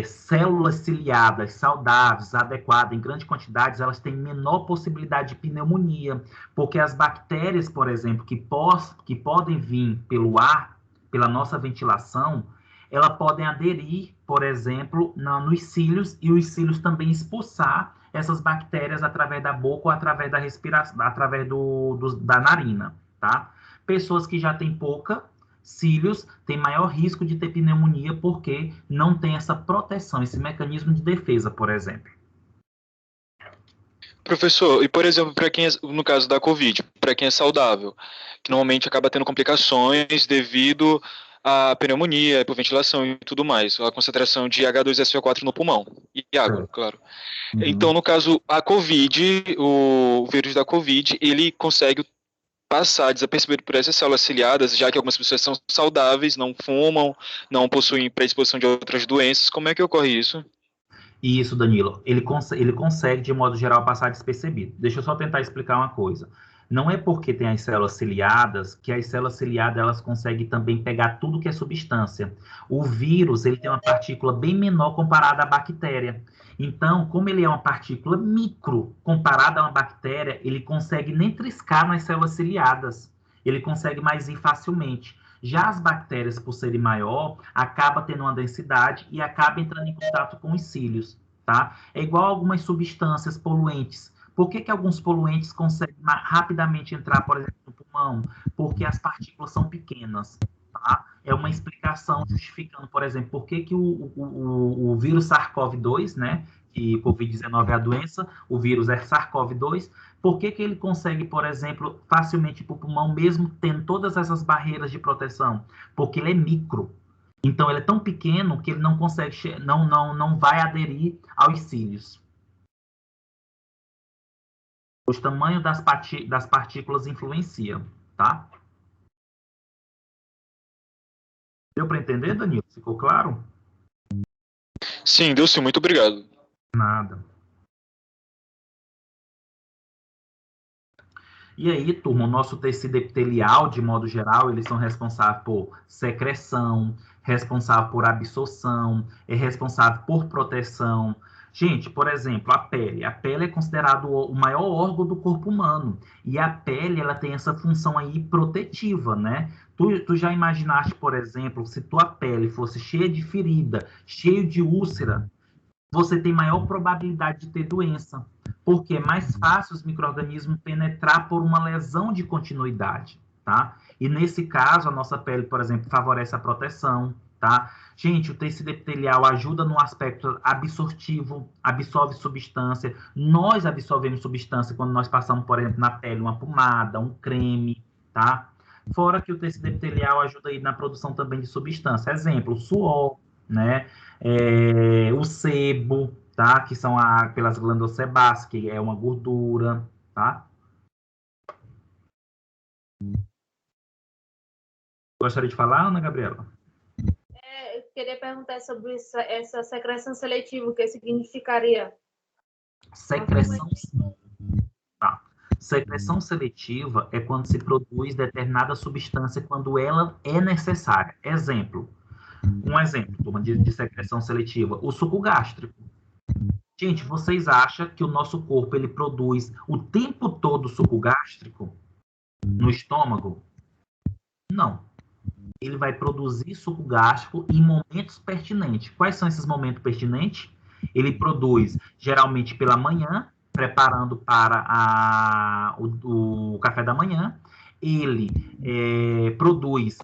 Speaker 1: células ciliadas saudáveis, adequadas, em grandes quantidades, elas têm menor possibilidade de pneumonia, porque as bactérias, por exemplo, que podem vir pelo ar, pela nossa ventilação, elas podem aderir, por exemplo, nos cílios, e os cílios também expulsar essas bactérias através da boca ou através da respiração, através da narina, tá? Pessoas que já têm pouca cílios têm maior risco de ter pneumonia porque não tem essa proteção, esse mecanismo de defesa, por exemplo.
Speaker 8: Professor, e por exemplo, para quem no caso da COVID, para quem é saudável, que normalmente acaba tendo complicações devido à pneumonia, hipoventilação e tudo mais, a concentração de H2SO4 no pulmão e água, claro.
Speaker 1: Uhum.
Speaker 8: Então, no caso, a COVID, o vírus da COVID, ele consegue passar desapercebido por essas células ciliadas, já que algumas pessoas são saudáveis, não fumam, não possuem predisposição de outras doenças. Como é que ocorre isso?
Speaker 1: Isso, Danilo. Ele consegue, de modo geral, passar despercebido. Deixa eu só tentar explicar uma coisa. Não é porque tem as células ciliadas que as células ciliadas elas conseguem também pegar tudo que é substância. O vírus ele tem uma partícula bem menor comparada à bactéria. Então, como ele é uma partícula micro comparada a uma bactéria, ele consegue nem triscar nas células ciliadas. Ele consegue mais ir facilmente. Já as bactérias, por serem maior, acaba tendo uma densidade e acaba entrando em contato com os cílios, tá? É igual a algumas substâncias poluentes. Por que alguns poluentes conseguem rapidamente entrar, por exemplo, no pulmão? Porque as partículas são pequenas, tá? É uma explicação justificando, por exemplo, por que o vírus SARS-CoV-2, né? Que Covid-19 é a doença, o vírus é SARS-CoV-2, por que ele consegue, por exemplo, facilmente ir para o pulmão, mesmo tendo todas essas barreiras de proteção? Porque ele é micro. Então, ele é tão pequeno que ele não consegue, não vai aderir aos cílios. O tamanho das partículas influencia, tá? Deu para entender, Danilo? Ficou claro?
Speaker 8: Sim, deu sim. Muito obrigado.
Speaker 1: Nada. E aí, turma, o nosso tecido epitelial, de modo geral, eles são responsáveis por secreção, responsável por absorção, é responsável por proteção. Gente, por exemplo, a pele. A pele é considerado o maior órgão do corpo humano. E a pele, ela tem essa função aí protetiva, né? Tu já imaginaste, por exemplo, se tua pele fosse cheia de ferida, cheia de úlcera, você tem maior probabilidade de ter doença, porque é mais fácil os micro-organismos penetrar por uma lesão de continuidade, tá? E nesse caso, a nossa pele, por exemplo, favorece a proteção, tá? Gente, o tecido epitelial ajuda no aspecto absortivo, absorve substância. Nós absorvemos substância quando nós passamos, por exemplo, na pele uma pomada, um creme, tá? Fora que o tecido epitelial ajuda aí na produção também de substância. Exemplo, o suor, né? O sebo, tá? Que são pelas glândulas sebáceas, que é uma gordura, tá? Gostaria de falar, Ana Gabriela?
Speaker 10: Eu queria perguntar sobre essa secreção seletiva, o que significaria?
Speaker 1: Secreção, tá. Secreção seletiva é quando se produz determinada substância quando ela é necessária. Exemplo, turma, de secreção seletiva, o suco gástrico. Gente, vocês acham que o nosso corpo ele produz o tempo todo suco gástrico no estômago? Não. Ele vai produzir suco gástrico em momentos pertinentes. Quais são esses momentos pertinentes? Ele produz geralmente pela manhã, preparando para o café da manhã. Ele produz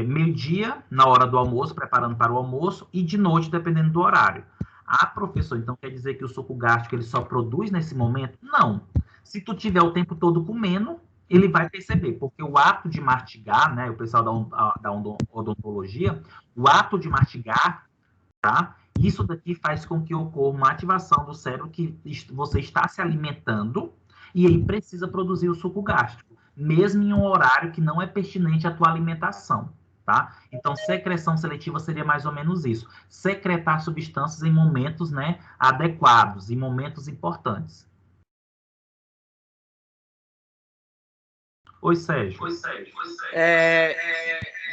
Speaker 1: meio-dia, na hora do almoço, preparando para o almoço, e de noite, dependendo do horário. Ah, professor, então quer dizer que o suco gástrico ele só produz nesse momento? Não. Se tu tiver o tempo todo comendo, ele vai perceber, porque o ato de mastigar, né, o pessoal da odontologia, o ato de mastigar, tá? Isso daqui faz com que ocorra uma ativação do cérebro que você está se alimentando e aí precisa produzir o suco gástrico, mesmo em um horário que não é pertinente à tua alimentação, tá? Então, secreção seletiva seria mais ou menos isso, secretar substâncias em momentos, né, adequados, em momentos importantes. Oi, Sérgio.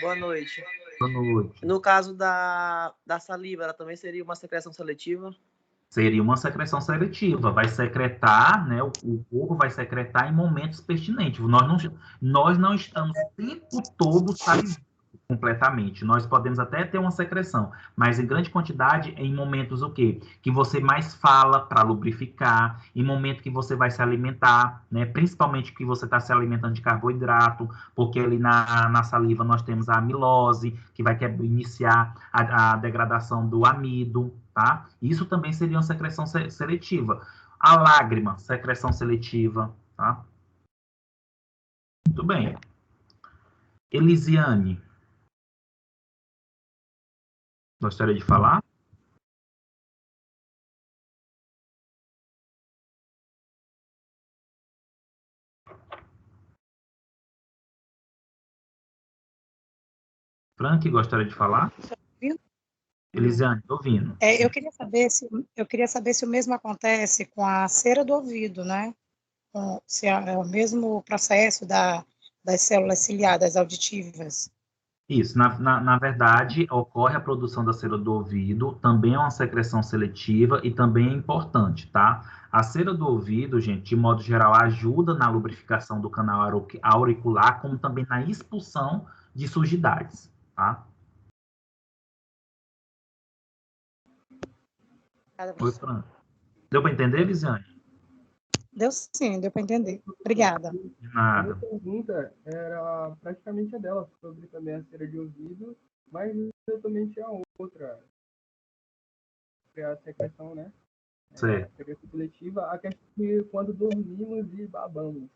Speaker 12: Boa noite.
Speaker 1: Boa noite.
Speaker 12: No caso da saliva, ela também seria uma secreção seletiva?
Speaker 1: Seria uma secreção seletiva. Vai secretar, né? O corpo vai secretar em momentos pertinentes. Nós não estamos o tempo todo salivando completamente. Nós podemos até ter uma secreção, mas em grande quantidade em momentos o quê? Que você mais fala para lubrificar, em momento que você vai se alimentar, né? Principalmente que você está se alimentando de carboidrato, porque ali na saliva nós temos a amilose, que vai iniciar a degradação do amido, tá? Isso também seria uma secreção seletiva. A lágrima, secreção seletiva, tá? Muito bem. Elisiane, gostaria de falar? Frank, gostaria de falar? Elisiane, estou ouvindo.
Speaker 13: Eu queria saber se o mesmo acontece com a cera do ouvido, né? Se é o mesmo processo das células ciliadas auditivas.
Speaker 1: Isso, na verdade, ocorre a produção da cera do ouvido, também é uma secreção seletiva e também é importante, tá? A cera do ouvido, gente, de modo geral, ajuda na lubrificação do canal auricular, como também na expulsão de sujidades, tá? Oi, Fran. Deu para entender, Elisiane?
Speaker 13: Deu sim, deu para entender. Obrigada.
Speaker 1: De nada.
Speaker 2: A minha pergunta era praticamente a dela, sobre também a cera de ouvido, mas eu também tinha outra. A secreção, né?
Speaker 1: Certo.
Speaker 2: A secreção seletiva, a questão de quando dormimos e babamos.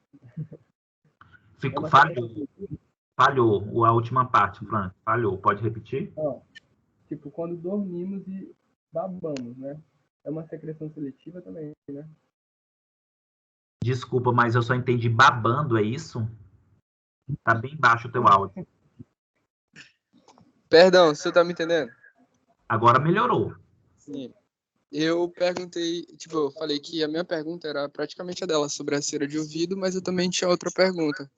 Speaker 1: Falhou a última parte, Fran. Falhou. Pode repetir?
Speaker 2: Tipo, quando dormimos e babamos, né? É uma secreção seletiva também, né?
Speaker 1: Desculpa, mas eu só entendi babando, é isso? Tá bem baixo o teu áudio.
Speaker 14: Perdão, você tá me entendendo?
Speaker 1: Agora melhorou.
Speaker 14: Sim. Eu perguntei, eu falei que a minha pergunta era praticamente a dela, sobre a cera de ouvido, mas eu também tinha outra pergunta,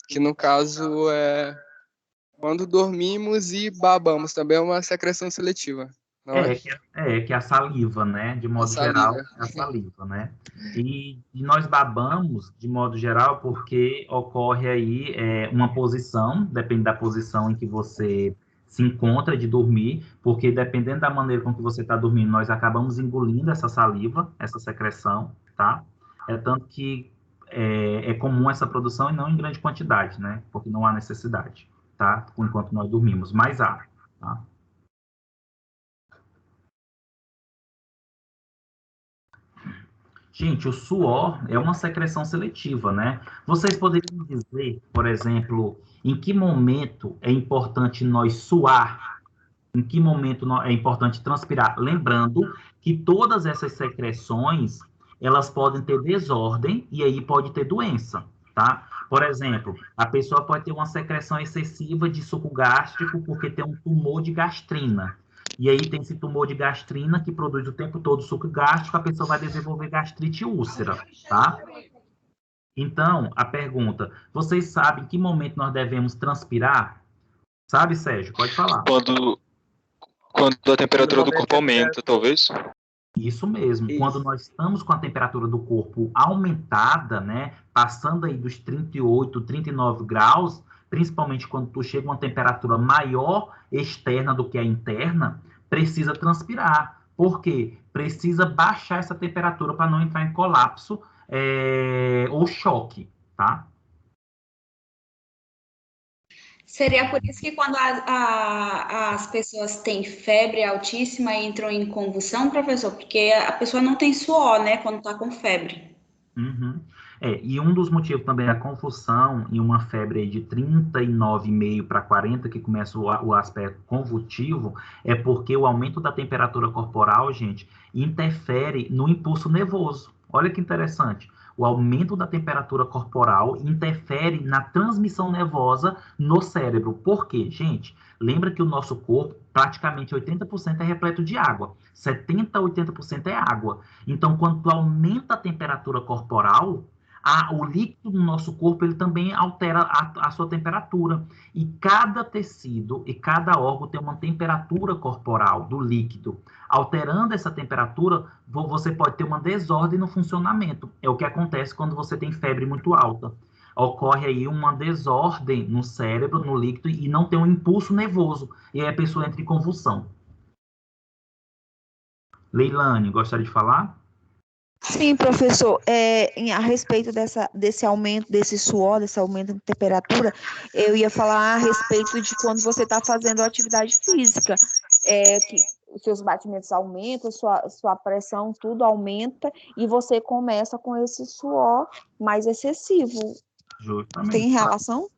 Speaker 14: que no caso é quando dormimos e babamos, também é uma secreção seletiva.
Speaker 1: Que é a saliva, né? De modo geral, é a saliva, né? E nós babamos, de modo geral, porque ocorre aí uma posição, depende da posição em que você se encontra de dormir, porque dependendo da maneira com que você está dormindo, nós acabamos engolindo essa saliva, essa secreção, tá? É tanto que é comum essa produção e não em grande quantidade, né? Porque não há necessidade, tá? Enquanto nós dormimos, mas há, tá? Gente, o suor é uma secreção seletiva, né? Vocês poderiam dizer, por exemplo, em que momento é importante nós suar? Em que momento é importante transpirar? Lembrando que todas essas secreções, elas podem ter desordem e aí pode ter doença, tá? tá? Por exemplo, a pessoa pode ter uma secreção excessiva de suco gástrico porque tem um tumor de gastrina. E aí tem esse tumor de gastrina que produz o tempo todo suco gástrico, a pessoa vai desenvolver gastrite úlcera, tá? Então, a pergunta, vocês sabem em que momento nós devemos transpirar? Sabe, Sérgio? Pode falar.
Speaker 8: Quando a temperatura do corpo aumenta, talvez.
Speaker 1: Isso mesmo.
Speaker 12: Isso.
Speaker 1: Quando nós estamos com a temperatura do corpo aumentada, né, passando aí dos 38, 39 graus, principalmente quando tu chega a uma temperatura maior externa do que a interna, precisa transpirar. Por quê? Precisa baixar essa temperatura para não entrar em colapso ou choque, tá?
Speaker 3: Seria por isso que quando as pessoas têm febre altíssima e entram em convulsão, professor, porque a pessoa não tem suor, né, quando está com febre.
Speaker 1: Uhum. E um dos motivos também da confusão em uma febre aí de 39,5 para 40, que começa o aspecto convulsivo, é porque o aumento da temperatura corporal, gente, interfere no impulso nervoso. Olha que interessante. O aumento da temperatura corporal interfere na transmissão nervosa no cérebro. Por quê, gente? Lembra que o nosso corpo, praticamente 80% é repleto de água. 70% a 80% é água. Então, quando tu aumenta a temperatura corporal, o líquido do nosso corpo ele também altera a sua temperatura. E cada tecido e cada órgão tem uma temperatura corporal do líquido. Alterando essa temperatura, você pode ter uma desordem no funcionamento. É o que acontece quando você tem febre muito alta. Ocorre aí uma desordem no cérebro, no líquido, e não tem um impulso nervoso. E aí a pessoa entra em convulsão. Leilane, gostaria de falar?
Speaker 4: Sim, professor, a respeito desse aumento, desse suor, desse aumento de temperatura, eu ia falar a respeito de quando você está fazendo atividade física, que os seus batimentos aumentam, sua pressão, tudo aumenta, e você começa com esse suor mais excessivo.
Speaker 1: Justamente.
Speaker 4: Tem relação?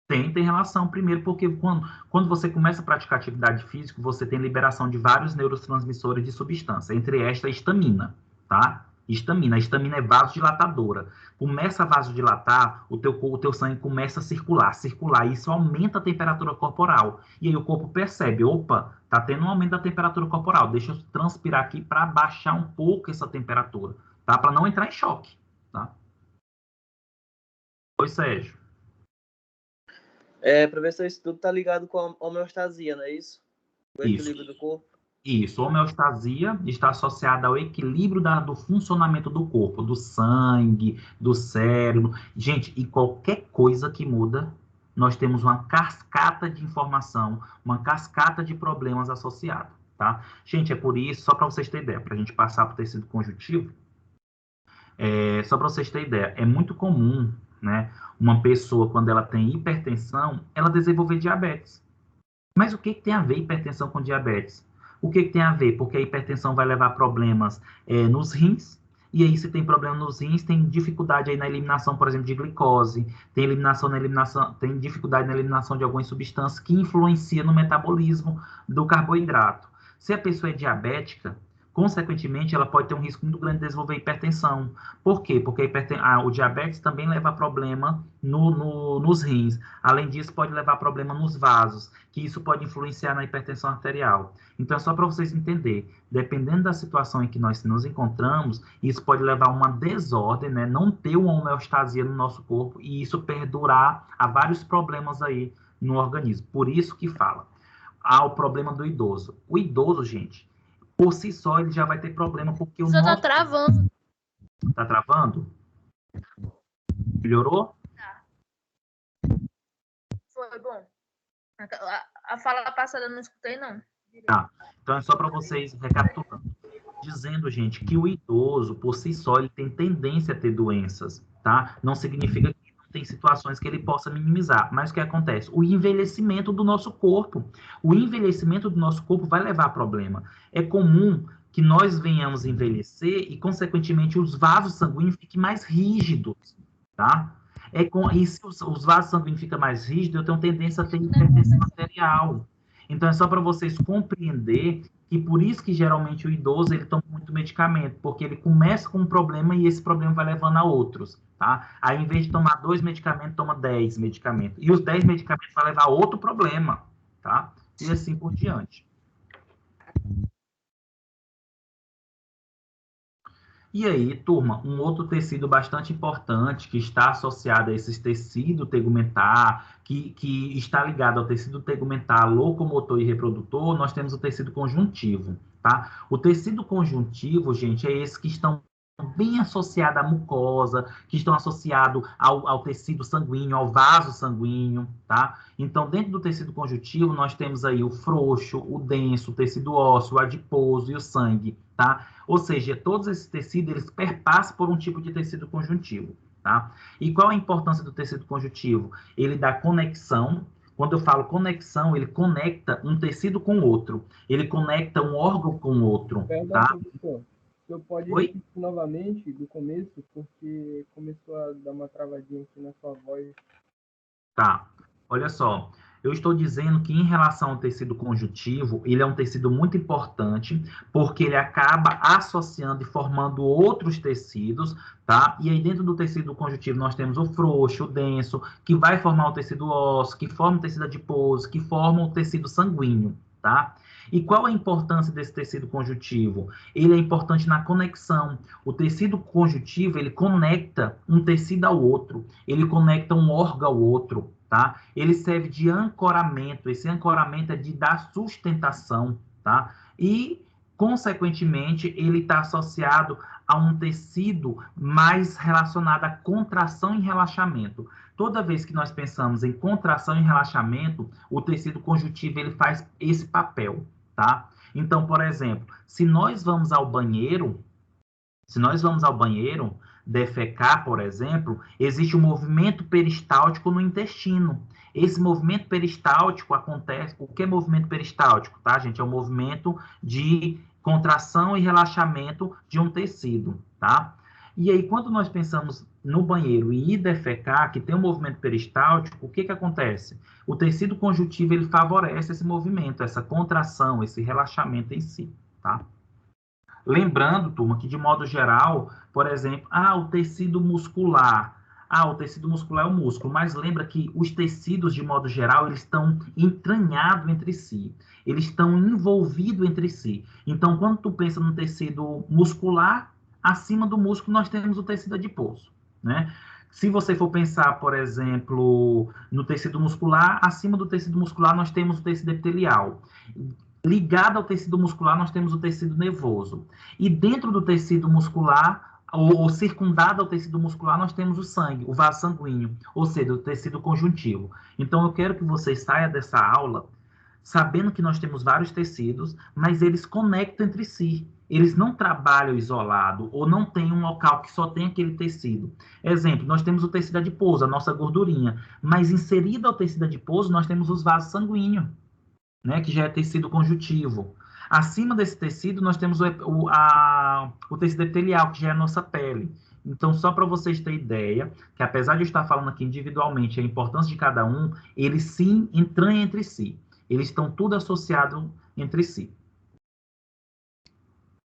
Speaker 1: Tem relação, primeiro, porque quando você começa a praticar atividade física, você tem liberação de vários neurotransmissores de substância, entre esta a histamina, tá? A histamina é vasodilatadora. Começa a vasodilatar, o teu sangue começa a circular, e isso aumenta a temperatura corporal. E aí o corpo percebe, opa, tá tendo um aumento da temperatura corporal, deixa eu transpirar aqui para baixar um pouco essa temperatura, tá? Para não entrar em choque, tá? Oi, Sérgio.
Speaker 12: Professor, isso tudo tá ligado com a homeostasia, não é isso? O equilíbrio do corpo.
Speaker 1: Isso, homeostasia está associada ao equilíbrio do funcionamento do corpo, do sangue, do cérebro. Gente, e qualquer coisa que muda, nós temos uma cascata de informação, uma cascata de problemas associados, tá? Gente, é por isso, só para vocês terem ideia, para a gente passar para o tecido conjuntivo, só para vocês terem ideia, é muito comum, né, uma pessoa, quando ela tem hipertensão, ela desenvolver diabetes. Mas o que tem a ver hipertensão com diabetes? O que tem a ver? Porque a hipertensão vai levar problemas nos rins, e aí se tem problema nos rins, tem dificuldade aí na eliminação, por exemplo, de glicose, tem dificuldade na eliminação de algumas substâncias que influenciam no metabolismo do carboidrato. Se a pessoa é diabética, consequentemente, ela pode ter um risco muito grande de desenvolver hipertensão. Por quê? Porque o diabetes também leva a problema nos rins. Além disso, pode levar a problema nos vasos, que isso pode influenciar na hipertensão arterial. Então, é só para vocês entenderem, dependendo da situação em que nós nos encontramos, isso pode levar a uma desordem, né? Não ter uma homeostasia no nosso corpo, e isso perdurar a vários problemas aí no organismo. Por isso que fala. O problema do idoso. O idoso, gente, por si só, ele já vai ter problema, porque o
Speaker 10: Só tá travando.
Speaker 1: Tá travando? Melhorou?
Speaker 10: Tá. Foi bom. A fala passada eu não escutei, não.
Speaker 1: Tá. Então, é só para vocês recapitulando. Dizendo, gente, que o idoso, por si só, ele tem tendência a ter doenças, tá? Não significa que não tem situações que ele possa minimizar. Mas o que acontece? O envelhecimento do nosso corpo. O envelhecimento do nosso corpo vai levar a problema. É comum que nós venhamos envelhecer e, consequentemente, os vasos sanguíneos fiquem mais rígidos, tá? E se os vasos sanguíneos ficam mais rígidos, eu tenho tendência a ter hipertensão arterial. Então, é só para vocês compreender que por isso que, geralmente, o idoso ele toma muito medicamento, porque ele começa com um problema e esse problema vai levando a outros, tá? Aí, em vez de tomar 2 medicamentos, toma 10 medicamentos. E os 10 medicamentos vai levar a outro problema, tá? E assim por diante. E aí, turma, um outro tecido bastante importante que está associado a esse tecido tegumentar, que está ligado ao tecido tegumentar locomotor e reprodutor, nós temos o tecido conjuntivo, tá? O tecido conjuntivo, gente, é esse que estão bem associado à mucosa, que estão associados ao tecido sanguíneo, ao vaso sanguíneo, tá? Então, dentro do tecido conjuntivo, nós temos aí o frouxo, o denso, o tecido ósseo, o adiposo e o sangue, tá? Ou seja, todos esses tecidos, eles perpassam por um tipo de tecido conjuntivo, tá? E qual a importância do tecido conjuntivo? Ele dá conexão. Quando eu falo conexão, ele conecta um tecido com outro. Ele conecta um órgão com outro,
Speaker 2: Perdão,
Speaker 1: tá?
Speaker 2: professor. O senhor pode
Speaker 1: Oi?
Speaker 2: repetir novamente do começo, porque começou a dar uma travadinha aqui na sua voz.
Speaker 1: Tá, olha só, eu estou dizendo que em relação ao tecido conjuntivo, ele é um tecido muito importante, porque ele acaba associando e formando outros tecidos, tá? E aí dentro do tecido conjuntivo nós temos o frouxo, o denso, que vai formar o tecido ósseo, que forma o tecido adiposo, que forma o tecido sanguíneo, tá? E qual a importância desse tecido conjuntivo? Ele é importante na conexão. O tecido conjuntivo, ele conecta um tecido ao outro, ele conecta um órgão ao outro, tá? Ele serve de ancoramento, esse ancoramento é de dar sustentação, tá? E, consequentemente, ele está associado a um tecido mais relacionado à contração e relaxamento. Toda vez que nós pensamos em contração e relaxamento, o tecido conjuntivo ele faz esse papel, tá? Então, por exemplo, se nós vamos ao banheiro defecar, por exemplo, existe um movimento peristáltico no intestino. Esse movimento peristáltico acontece... O que é movimento peristáltico, tá, gente? É um movimento de contração e relaxamento de um tecido, tá? E aí, quando nós pensamos no banheiro e ir defecar, que tem um movimento peristáltico, o que que acontece? O tecido conjuntivo, ele favorece esse movimento, essa contração, esse relaxamento em si, tá? Lembrando, turma, que de modo geral, por exemplo, o tecido muscular. O tecido muscular é o músculo, mas lembra que os tecidos, de modo geral, eles estão entranhados entre si. Eles estão envolvidos entre si. Então, quando tu pensa no tecido muscular, acima do músculo nós temos o tecido adiposo, né? Se você for pensar, por exemplo, no tecido muscular, acima do tecido muscular nós temos o tecido epitelial. Ligado ao tecido muscular, nós temos o tecido nervoso. E dentro do tecido muscular, ou circundado ao tecido muscular, nós temos o sangue, o vaso sanguíneo, ou seja, o tecido conjuntivo. Então, eu quero que vocês saiam dessa aula sabendo que nós temos vários tecidos, mas eles conectam entre si. Eles não trabalham isolado, ou não tem um local que só tem aquele tecido. Exemplo, nós temos o tecido adiposo, a nossa gordurinha, mas inserido ao tecido adiposo, nós temos os vasos sanguíneos, né, que já é tecido conjuntivo. Acima desse tecido, nós temos o tecido epitelial, que já é a nossa pele. Então, só para vocês terem ideia, que apesar de eu estar falando aqui individualmente a importância de cada um, eles sim entranham entre si. Eles estão tudo associados entre si.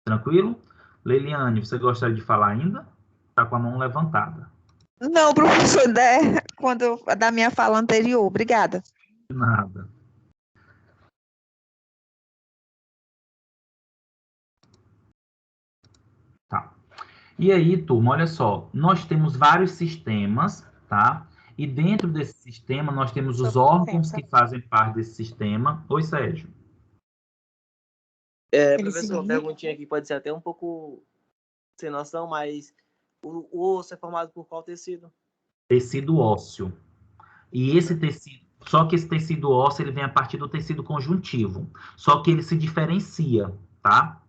Speaker 1: Tranquilo? Leiliane, você gostaria de falar ainda? Está com a mão levantada.
Speaker 4: Não, professor, da minha fala anterior. Obrigada.
Speaker 1: De nada. Tá. E aí, turma, olha só, nós temos vários sistemas, tá? E dentro desse sistema, nós temos os órgãos que fazem parte desse sistema. Oi, Sérgio.
Speaker 12: Professor, uma perguntinha aqui, pode ser até um pouco sem noção, mas o osso é formado por qual tecido?
Speaker 1: Tecido ósseo. E esse tecido, só que esse tecido ósseo, ele vem a partir do tecido conjuntivo. Só que ele se diferencia, tá?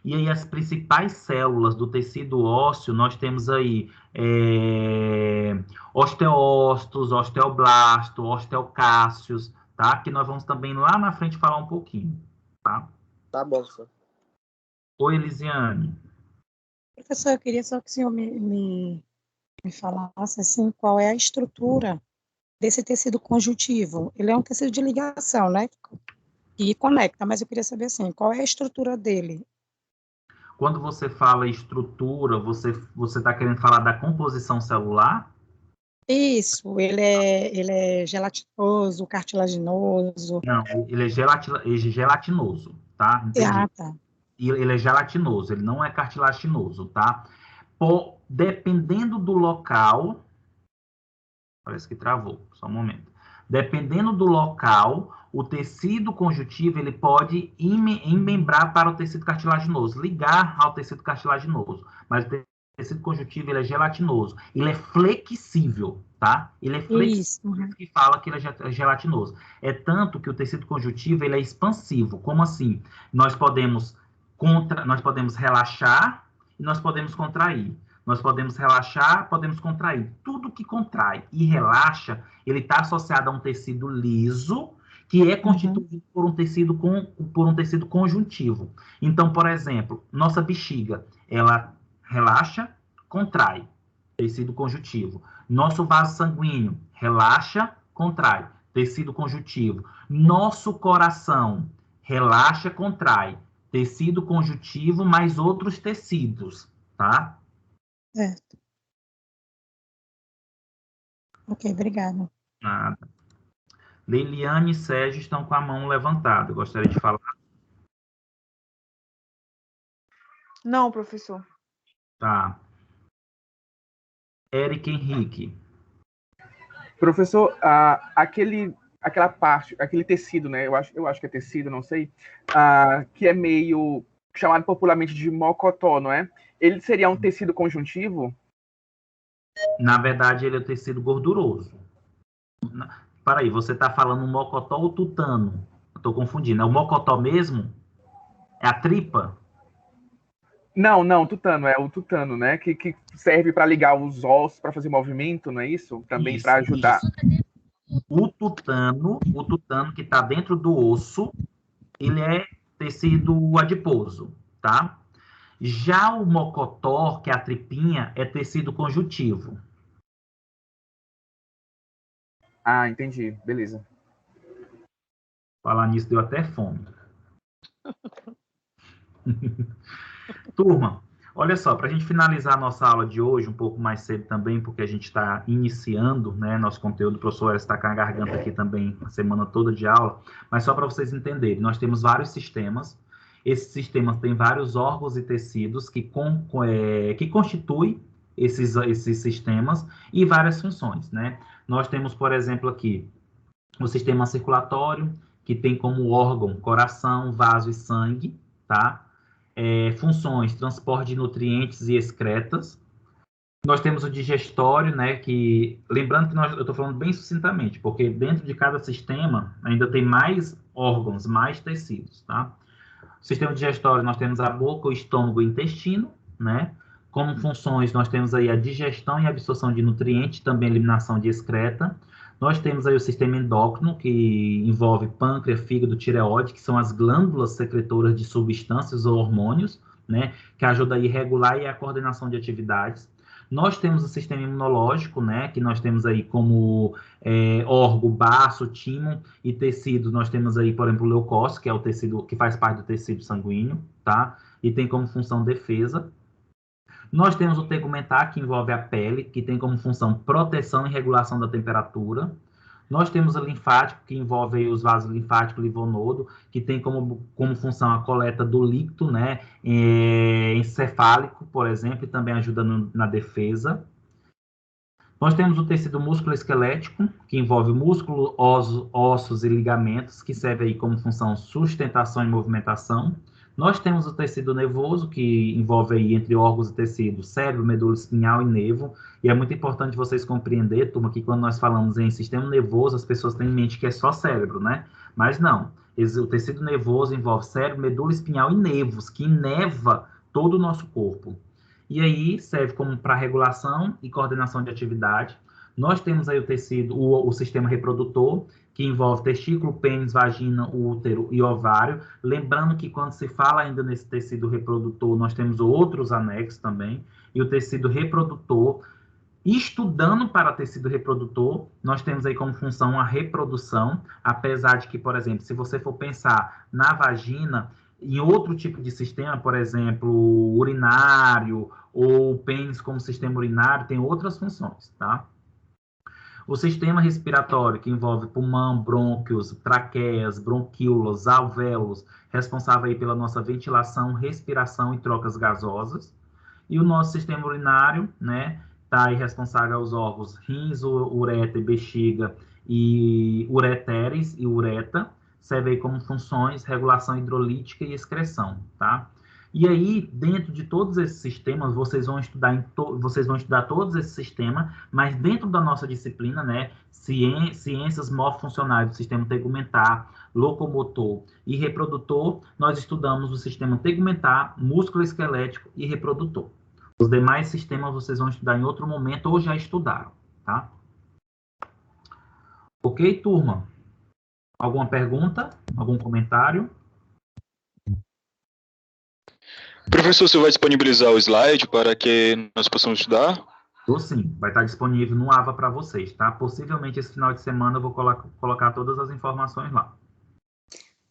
Speaker 1: E aí, as principais células do tecido ósseo, nós temos aí osteócitos, osteoblastos, osteocástios, tá? Que nós vamos também lá na frente falar um pouquinho, tá?
Speaker 12: Tá bom, professor.
Speaker 1: Oi, Elisiane.
Speaker 13: Professor, eu queria só que o senhor me falasse, assim, qual é a estrutura desse tecido conjuntivo. Ele é um tecido de ligação, né? E conecta, mas eu queria saber, assim, qual é a estrutura dele?
Speaker 1: Quando você fala estrutura, você está querendo falar da composição celular?
Speaker 13: Isso, ele é gelatinoso, cartilaginoso.
Speaker 1: Não, ele é gelatinoso, tá? Entendi.
Speaker 13: Ah, tá.
Speaker 1: E ele é gelatinoso, ele não é cartilaginoso, tá? Dependendo do local, parece que travou, só um momento. Dependendo do local, o tecido conjuntivo ele pode embembrar para o tecido cartilaginoso, ligar ao tecido cartilaginoso. Mas o tecido conjuntivo ele é gelatinoso, ele é flexível, tá? Ele é flexível,
Speaker 13: Isso.
Speaker 1: por isso que fala que ele é gelatinoso. É tanto que o tecido conjuntivo ele é expansivo. Como assim? Nós podemos relaxar e nós podemos contrair. Nós podemos relaxar, podemos contrair. Tudo que contrai e relaxa, ele está associado a um tecido liso, que é constituído por um tecido conjuntivo. Então, por exemplo, nossa bexiga, ela relaxa, contrai, tecido conjuntivo. Nosso vaso sanguíneo, relaxa, contrai, tecido conjuntivo. Nosso coração, relaxa, contrai, tecido conjuntivo, mais outros tecidos, tá?
Speaker 13: Certo. Ok, obrigada.
Speaker 1: Nada. Leiliane e Sérgio estão com a mão levantada. Gostaria de falar?
Speaker 15: Não, professor.
Speaker 1: Tá. Eric Henrique.
Speaker 16: Professor, aquela parte, aquele tecido, né? Eu acho que é tecido, não sei, que é meio chamado popularmente de mocotó, não é? Ele seria um tecido conjuntivo?
Speaker 1: Na verdade, ele é tecido gorduroso. Peraí, você está falando mocotó ou tutano? Estou confundindo. É o mocotó mesmo? É a tripa?
Speaker 16: Não, tutano, é o tutano, né? Que serve para ligar os ossos, para fazer movimento, não é isso? Também para ajudar.
Speaker 1: Isso. O tutano que está dentro do osso, ele é tecido adiposo, tá? Já o mocotó, que é a tripinha, é tecido conjuntivo.
Speaker 16: Ah, entendi. Beleza.
Speaker 1: Falar nisso deu até fome. Turma, olha só, para a gente finalizar a nossa aula de hoje, um pouco mais cedo também, porque a gente está iniciando, né, nosso conteúdo, o professor está com a garganta aqui também, a semana toda de aula, mas só para vocês entenderem, nós temos vários sistemas, esses sistemas têm vários órgãos e tecidos que constituem esses sistemas e várias funções, né? Nós temos, por exemplo, aqui, o sistema circulatório, que tem como órgão coração, vaso e sangue, tá? Funções, transporte de nutrientes e excretas. Nós temos o digestório, né, que, lembrando que eu estou falando bem sucintamente, porque dentro de cada sistema ainda tem mais órgãos, mais tecidos, tá? O sistema digestório, nós temos a boca, o estômago e o intestino, né? Como funções, nós temos aí a digestão e absorção de nutrientes, também eliminação de excreta. Nós temos aí o sistema endócrino, que envolve pâncreas, fígado, tireoide, que são as glândulas secretoras de substâncias ou hormônios, né, que ajuda a regular e a coordenação de atividades. Nós temos o sistema imunológico, né, que nós temos aí como órgão, baço, timo e tecido. Nós temos aí, por exemplo, o leucócito, que é o tecido que faz parte do tecido sanguíneo, tá? E tem como função defesa. Nós temos o tegumentar, que envolve a pele, que tem como função proteção e regulação da temperatura. Nós temos o linfático, que envolve os vasos linfáticos e linfonodo, que tem como função a coleta do líquido, né, encefálico, por exemplo, e também ajuda na defesa. Nós temos o tecido músculo-esquelético, que envolve músculo, ossos e ligamentos, que serve aí como função sustentação e movimentação. Nós temos o tecido nervoso, que envolve aí, entre órgãos e tecidos, cérebro, medula espinhal e nervo. E é muito importante vocês compreenderem, turma, que quando nós falamos em sistema nervoso, as pessoas têm em mente que é só cérebro, né? Mas não. O tecido nervoso envolve cérebro, medula espinhal e nervos, que innerva todo o nosso corpo. E aí serve como para regulação e coordenação de atividade. Nós temos aí o sistema reprodutor, que envolve testículo, pênis, vagina, útero e ovário. Lembrando que quando se fala ainda nesse tecido reprodutor, nós temos outros anexos também. E o tecido reprodutor, estudando para tecido reprodutor, nós temos aí como função a reprodução, apesar de que, por exemplo, se você for pensar na vagina, Em outro tipo de sistema, por exemplo, urinário ou o pênis como sistema urinário, tem outras funções, tá? O sistema respiratório, que envolve pulmão, brônquios, traqueias, bronquíolos, alvéolos, responsável aí pela nossa ventilação, respiração e trocas gasosas. E o nosso sistema urinário, né, tá aí responsável aos órgãos rins, ureter, bexiga e ureteres e ureta, serve aí como funções regulação hidrolítica e excreção, tá? E aí, dentro de todos esses sistemas, vocês vão estudar todos esses sistemas, mas dentro da nossa disciplina, né, ciências morfofuncionais do sistema tegumentar, locomotor e reprodutor, nós estudamos o sistema tegumentar, músculo esquelético e reprodutor. Os demais sistemas vocês vão estudar em outro momento ou já estudaram, tá? Ok, turma? Alguma pergunta? Algum comentário?
Speaker 8: Professor, você vai disponibilizar o slide para que nós possamos estudar?
Speaker 1: Ou sim, vai estar disponível no AVA para vocês, tá? Possivelmente esse final de semana eu vou colocar todas as informações lá.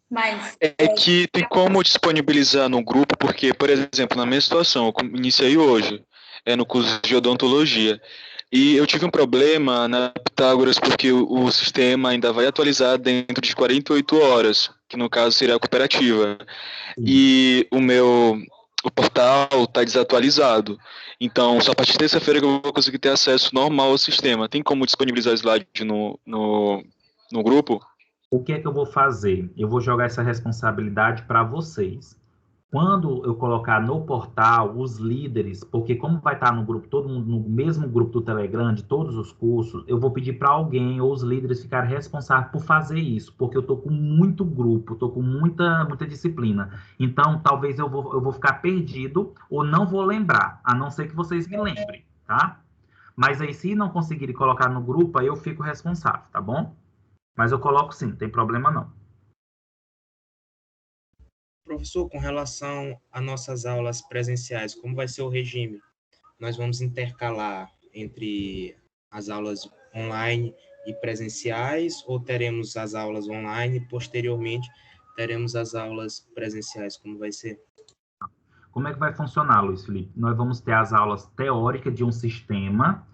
Speaker 3: Mas
Speaker 8: É que tem como disponibilizar no grupo, porque, por exemplo, na minha situação, eu iniciei hoje, no curso de odontologia, e eu tive um problema na Pitágoras, porque o sistema ainda vai atualizar dentro de 48 horas, que no caso seria a cooperativa. E o portal está desatualizado. Então, só a partir de terça-feira que eu vou conseguir ter acesso normal ao sistema. Tem como disponibilizar slide no grupo?
Speaker 1: O que é que eu vou fazer? Eu vou jogar essa responsabilidade para vocês. Quando eu colocar no portal os líderes, porque como vai estar no grupo, todo mundo no mesmo grupo do Telegram, de todos os cursos, eu vou pedir para alguém ou os líderes ficarem responsáveis por fazer isso, porque eu estou com muito grupo, estou com muita disciplina. Então, talvez eu vou ficar perdido ou não vou lembrar, a não ser que vocês me lembrem, tá? Mas aí, se não conseguirem colocar no grupo, aí eu fico responsável, tá bom? Mas eu coloco sim, não tem problema não.
Speaker 17: Professor, com relação a nossas aulas presenciais, como vai ser o regime? Nós vamos intercalar entre as aulas online e presenciais ou teremos as aulas online e posteriormente teremos as aulas presenciais? Como vai ser?
Speaker 1: Como é que vai funcionar, Luiz Felipe? Nós vamos ter as aulas teóricas de um sistema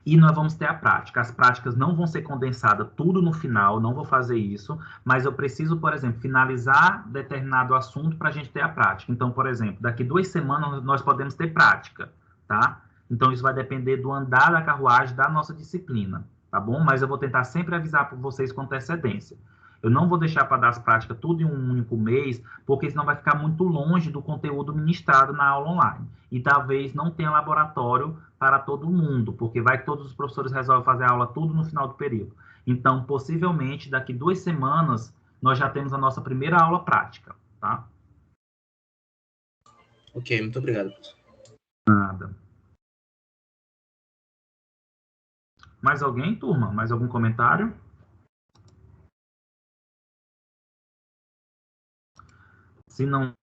Speaker 1: e nós vamos ter a prática. As práticas não vão ser condensadas tudo no final, não vou fazer isso, mas eu preciso, por exemplo, finalizar determinado assunto para a gente ter a prática. Então, por exemplo, daqui 2 semanas nós podemos ter prática, tá? Então, isso vai depender do andar da carruagem da nossa disciplina, tá bom? Mas eu vou tentar sempre avisar para vocês com antecedência. Eu não vou deixar para dar as práticas tudo em um único mês, porque senão vai ficar muito longe do conteúdo ministrado na aula online. E talvez não tenha laboratório para todo mundo, porque vai que todos os professores resolvem fazer a aula tudo no final do período. Então, possivelmente, daqui 2 semanas, nós já temos a nossa primeira aula prática, tá?
Speaker 17: Ok, muito obrigado.
Speaker 1: Nada. Mais alguém, turma? Mais algum comentário? Se não